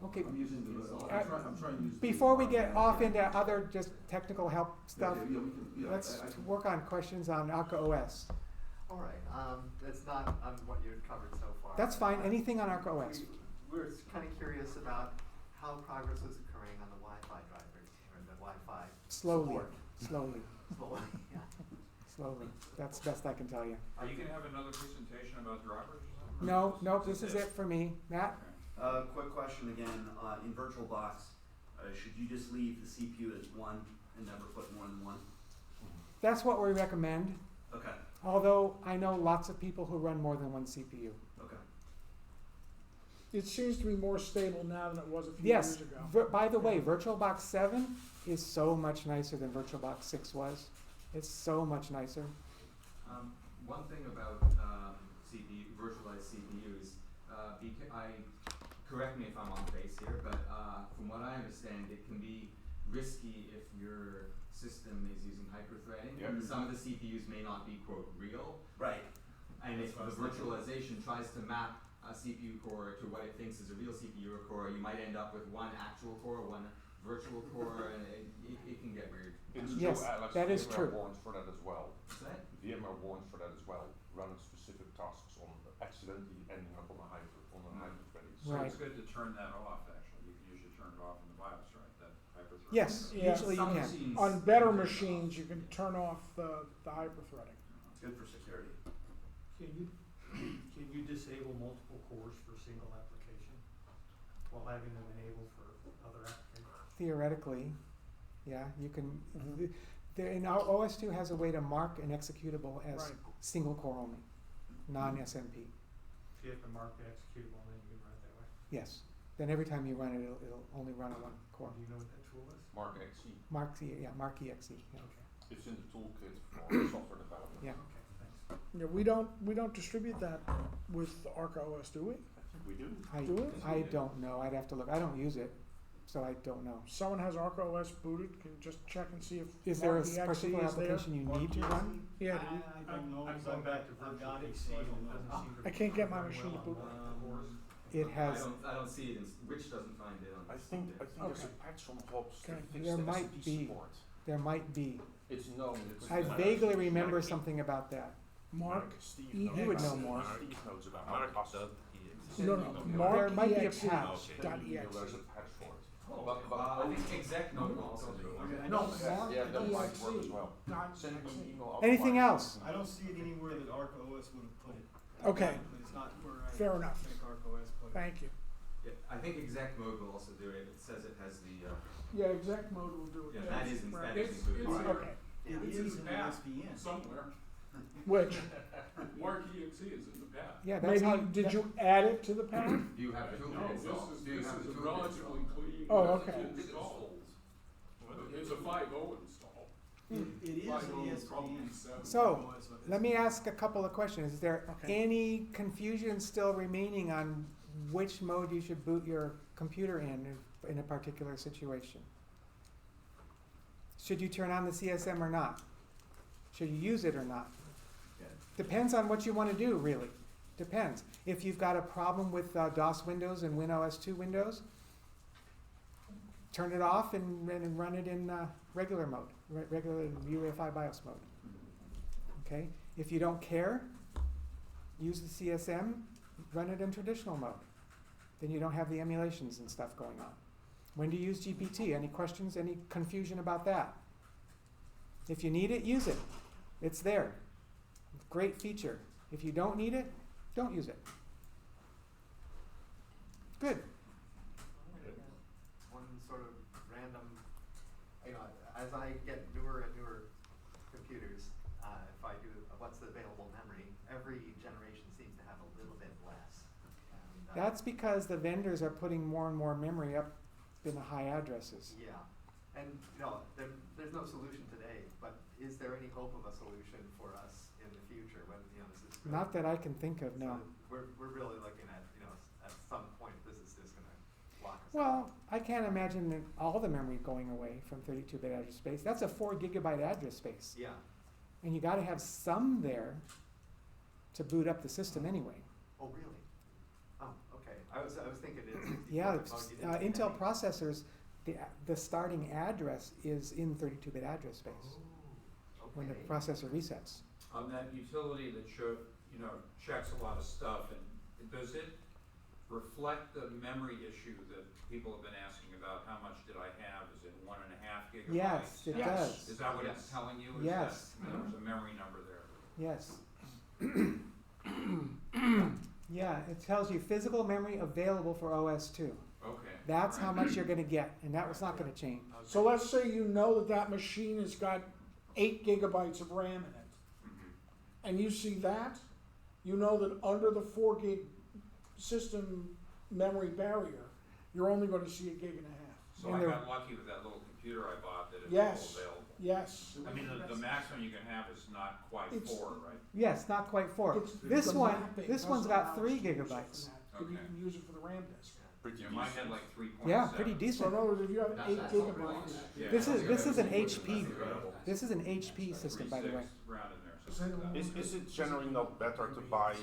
Okay, I'm using I'm trying to use. before we get off into other just technical help stuff, Yeah, we can, yeah, let's I can- work on questions on ArcaOS. All right, that's not on what you had covered so far. That's fine, anything on ArcaOS. We're kind of curious about how progress is occurring on the Wi-Fi drivers, or the Wi-Fi Slowly, support. slowly, Slowly, yeah. slowly. That's best I can tell you. Are you gonna have another presentation about drivers or something? No, nope, this is it for me. Matt? Quick question again, in VirtualBox, should you just leave the CPU as one and never put more than one? That's what we recommend, Okay, although I know lots of people who run more than one CPU. okay. It seems to be more stable now than it was a few Yes, years ago. by the way, VirtualBox 7 is so much nicer than VirtualBox 6 was. It's so much nicer. One thing about virtualized CPUs, correct me if I'm off base here, but from what I understand, it can be risky if your system is using hyperthreading. Yeah. Some of the CPUs may not be, quote, real. Right. And if That's the what I was thinking. virtualization tries to map a CPU core to what it thinks is a real CPU core, you might end up with one actual core, one virtual core, and it can get weird. It's Yes, true, Alex, that is VMware true. warns for that as well. What's that? VMware warns for that as well, running specific tasks on accidentally ending up on a hyperthreading. So Right. it's good to turn that off, actually. You can usually turn it off in the BIOS, right, that hyperthread? Yes, Yeah. usually you Some can. machines On you better can turn it off. machines, you can turn off the hyperthreading. It's good for security. Can you disable multiple cores for a single application? while having them enabled for other applications? Theoretically, yeah, you can, in our OS2 has a way to mark an executable as Right. single core only, non-SMP. So you have to mark the executable and then you can run it that way? Yes. Then every time you run it, it'll only run on one core. Do you know what that tool is? Mark XE. Mark exe. Yeah. Okay, It's in the toolkit for software development. Yeah. okay, thanks. Yeah, we don't distribute that with ArcaOS, do we? We do. I don't know. I'd have to look. I don't use it, so I don't know. Someone has ArcaOS booted, can just check and see if Is there a Mark EXE particular is there. application you need to run? Yeah, I don't know. I'm going back to virtual PC and it doesn't seem to. I can't get my run machine well to boot. on board. It has. I don't see it Rich doesn't find it on. I think there's Okay. a patch from Hobbs to Okay. fix There the might SP be. support. There might be. It's known. It's I vaguely remember something about that. Mark, Steve E- knows You would know about it. more. Steve knows about Mark it. dot exe. no, There Mark might be a EXE patch. dot There's exe. a patch for it. Oh, But I think exec node will also do it. No, Mark yeah, that might EXE work as well. dot Send me exe. an email. Anything else? I don't see it anywhere that ArcaOS would have put it. Okay. But it's not where I Fair enough. think ArcaOS put it. Thank you. Yeah, I think exec mode will also do it. It says it has the, Yeah, exec mode will do it. yeah, that is Right. included. It's- Okay, Yeah, It's in the SVN. Somewhere. which, Mark EXE is in the path. Yeah, that's how. maybe, did you add it to the path? Do you have the toolkit No, this installed? is, Do you this have is the a toolkit relatively installed? clean. Oh, okay. Install. It's a 5.0 install. It is 5.0 the is probably SVN. 7. So, ArcaOS, but let me ask a couple of questions. Is there Okay. any confusion still remaining on which mode you should boot your computer in a particular situation? Should you turn on the CSM or not? Should you use it or not? Yeah. Depends on what you want to do, really. Depends. If you've got a problem with DOS Windows and WinOS 2 Windows, turn it off and run it in regular mode, regular UEFI BIOS mode. Okay? If you don't care, use the CSM, run it in traditional mode. Then you don't have the emulations and stuff going on. When do you use GPT? Any questions, any confusion about that? If you need it, use it. It's there. Great feature. If you don't need it, don't use it. Good. One sort of random, as I get newer and newer computers, if I do what's the available memory, every generation seems to have a little bit less. And, That's because the vendors are putting more and more memory up in the high addresses. yeah, and there's no solution today, but is there any hope of a solution for us in the future when this is really, Not that I can think of, no. So we're really looking at at some point this is just going to lock us out. Well, I can't imagine that all the memory going away from 32-bit address space. That's a 4 gigabyte address space. Yeah. And you got to have some there to boot up the system anyway. Oh, really? Oh, okay. I was thinking it's. Yeah, Intel processor. processors, the starting address is in 32-bit address space when the processor resets. On that utility that checks a lot of stuff, and does it reflect the memory issue that people have been asking about? How much did I have? Is it 1.5 gigabytes? Yes, it Yes. does. Is that what it's Yes. telling you? Is Yes. that, there's a memory number there? Yes. Yeah, it tells you physical memory available for OS2. Okay. That's how much you're going to get, and that was not going to change. So let's say you know that machine has got 8 gigabytes of RAM in it, Mhm. and you see that, you know that under the 4 gig system memory barrier, you're only going to see 1.5 gigs. So And I they're- got lucky with that little computer I bought that it's Yes. all available. Yes. I mean, the maximum you can have is not quite It's- 4, right? Yes, not quite 4. It's This the one, mapping this one's doesn't got allow 3 us to use it for gigabytes. that, but you Okay. can use it for the RAM disk. Pretty Yeah, mine had decent. like 3.7. Yeah, pretty So in decent. other words, if you have That's 8 not gigabytes, Yeah, This is an that's HP. incredible. This is an HP system, by the way. 3.6 round in there, something like that. Is it generally not better to buy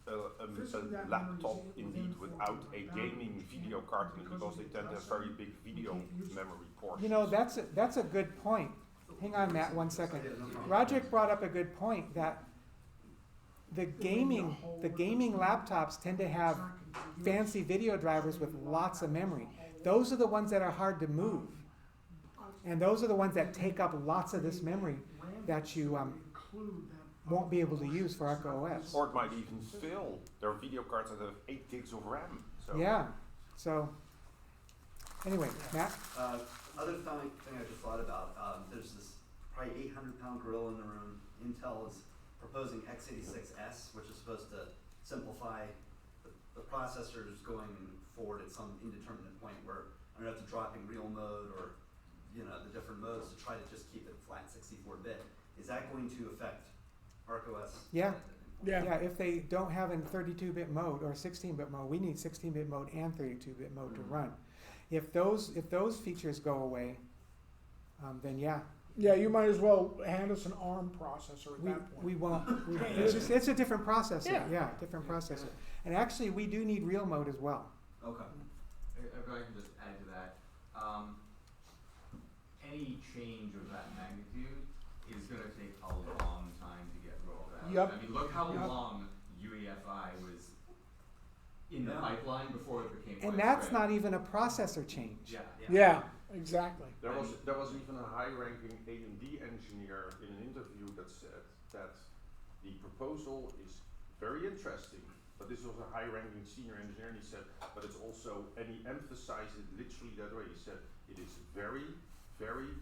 a laptop indeed without a gaming video card in it, because they tend to have very big video memory portions? You know, that's a good point. Hang on, Matt, 1 second. Roderick brought up a good point that the gaming laptops tend to have fancy video drivers with lots of memory. Those are the ones that are hard to move. And those are the ones that take up lots of this memory that you won't be able to use for ArcaOS. Or it might even fill. There are video cards that have 8 gigs of RAM. So Yeah, so Anyway, Matt? Other thing I just thought about, there's this probably 800-pound gorilla in the room. Intel is proposing x86S, which is supposed to simplify the processors going forward at some indeterminate point where I don't have to drop in real mode or the different modes to try to just keep it flat 64-bit. Is that going to affect ArcaOS? Yeah. Yeah. Yeah, if they don't have in 32-bit mode or 16-bit mode, we need 16-bit mode and 32-bit mode to run. If those features go away, then yeah. Yeah, you might as well hand us an ARM processor at that point. We won't. It's a different processor. Yeah, different processor. And actually, we do need real mode as well. Okay. If I can just add to that, any change of that magnitude is going to take a long time to get rolled out. Yep. I mean, look how long UEFI was in the pipeline before it became And that's not even a processor change. Yeah, exactly. There was even a high-ranking A&D engineer in an interview that said that the proposal is very interesting, but this was a high-ranking senior engineer, and he said, but it's also, and he emphasized it literally that way. He said, it is very, very,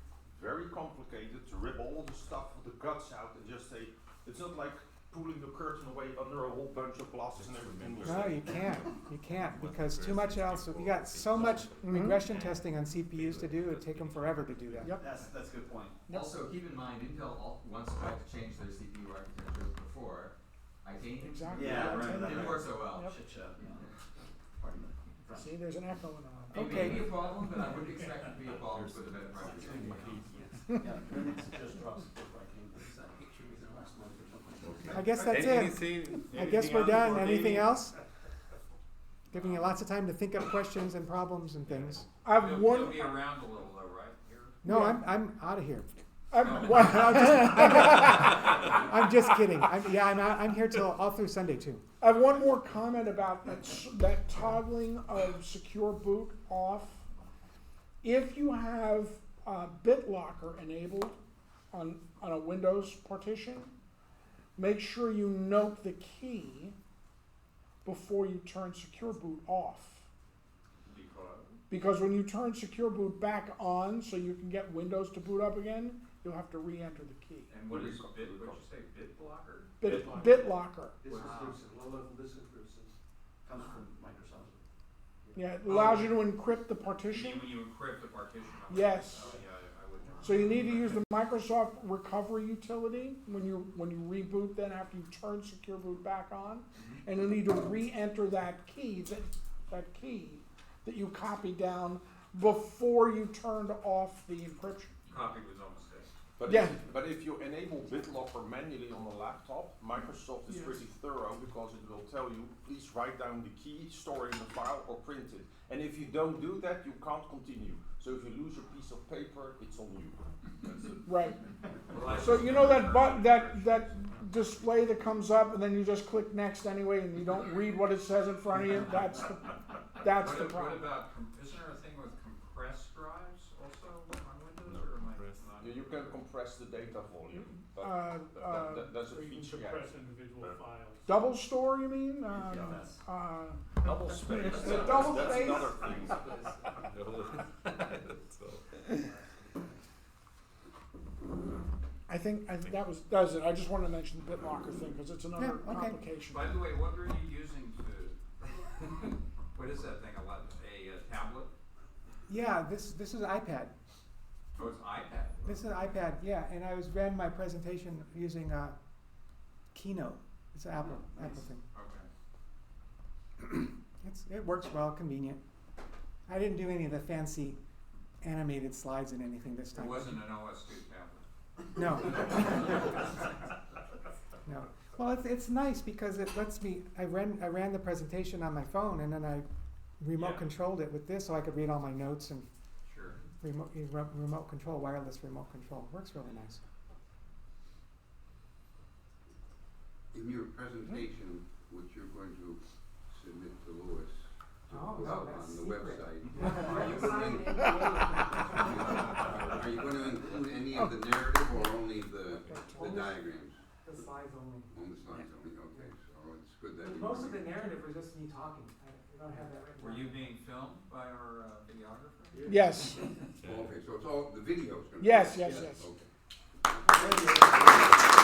very complicated to rip all the stuff with the guts out and just say, it's not like pulling the curtain away under a whole bunch of glasses and everything. No, you can't. You can't because too much else. You got so much regression testing on CPUs to do. It'd take them forever to do that. Yep. That's a good point. Also, keep in mind, Intel once tried to change their CPU architecture before. Itanium. Exactly. Yeah, Didn't work so well. Yep. Shit show. Pardon me. See, there's an echo in It Okay. may be a problem, but I wouldn't expect it to be a problem with a better processor. Yeah, Linux just drops it by King. Last month or something. I guess that's it. I guess we're done. Anything else? Giving you lots of time to think up questions and problems and things. I have You'll one. be around a little though, right? Here? No, Yeah. I'm out of here. I'm, I'm just kidding. I'm out. I'm here till all through Sunday too. I have one more comment about that toggling of secure boot off. If you have BitLocker enabled on a Windows partition, make sure you note the key before you turn secure boot off. Because when you turn secure boot back on so you can get Windows to boot up again, you'll have to re-enter the key. And what is what'd you say, bit blocker? BitLocker. This is low-level disk encryption. Comes from Microsoft. Yeah, it allows you to encrypt the You partition. mean when you encrypt the partition? Yes. Oh, yeah, I would know. So you need to use the Microsoft recovery utility when you reboot. Then after you turn secure boot back on, and you need to re-enter that key that you copied down before you turned off the encryption. Copy was no mistake. But if you enable BitLocker manually on a laptop, Microsoft is pretty thorough because it will tell you, please write down the key, store it in a file, or print it. And if you don't do that, you can't continue. So if you lose your piece of paper, it's on you. That's it. Right. Well, So you know that button, that display that comes up, and then you just click next anyway, and you don't read what it says in front of you. That's the What problem. about, isn't there a thing with compressed drives also on Windows, or am I not? You can compress the data volume, but that's a Or you can feature. compress individual files. Double store, you mean? Double space. Double That's space. another thing. I think that was it. I just wanted to mention the BitLocker thing because it's another complication. By the way, what were you using to, what is that thing, a tablet? Yeah, this is an iPad. Oh, it's iPad? This is an iPad. Yeah, and I ran my presentation using Keynote. It's an Apple thing. Okay. It works well, convenient. I didn't do any of the fancy animated slides and anything this time. It wasn't an OS2 tablet? No. No. Well, it's nice because it lets me. I ran the presentation on my phone, and then I remote controlled it with this, so I could read all my notes and Sure. remote control, wireless remote control. Works really nice. In your presentation, which you're going to submit to Louis to Oh, put no, up that's on the secret. website, are you going to include any of the narrative or only the diagrams? The slides only. On the slides only, okay, so it's good that you. Most of the narrative was just me talking. I don't have that written. Were you being filmed by our video videographer? Yes, Okay, so it's all, the video's gonna be. yes, yes, yes. Okay.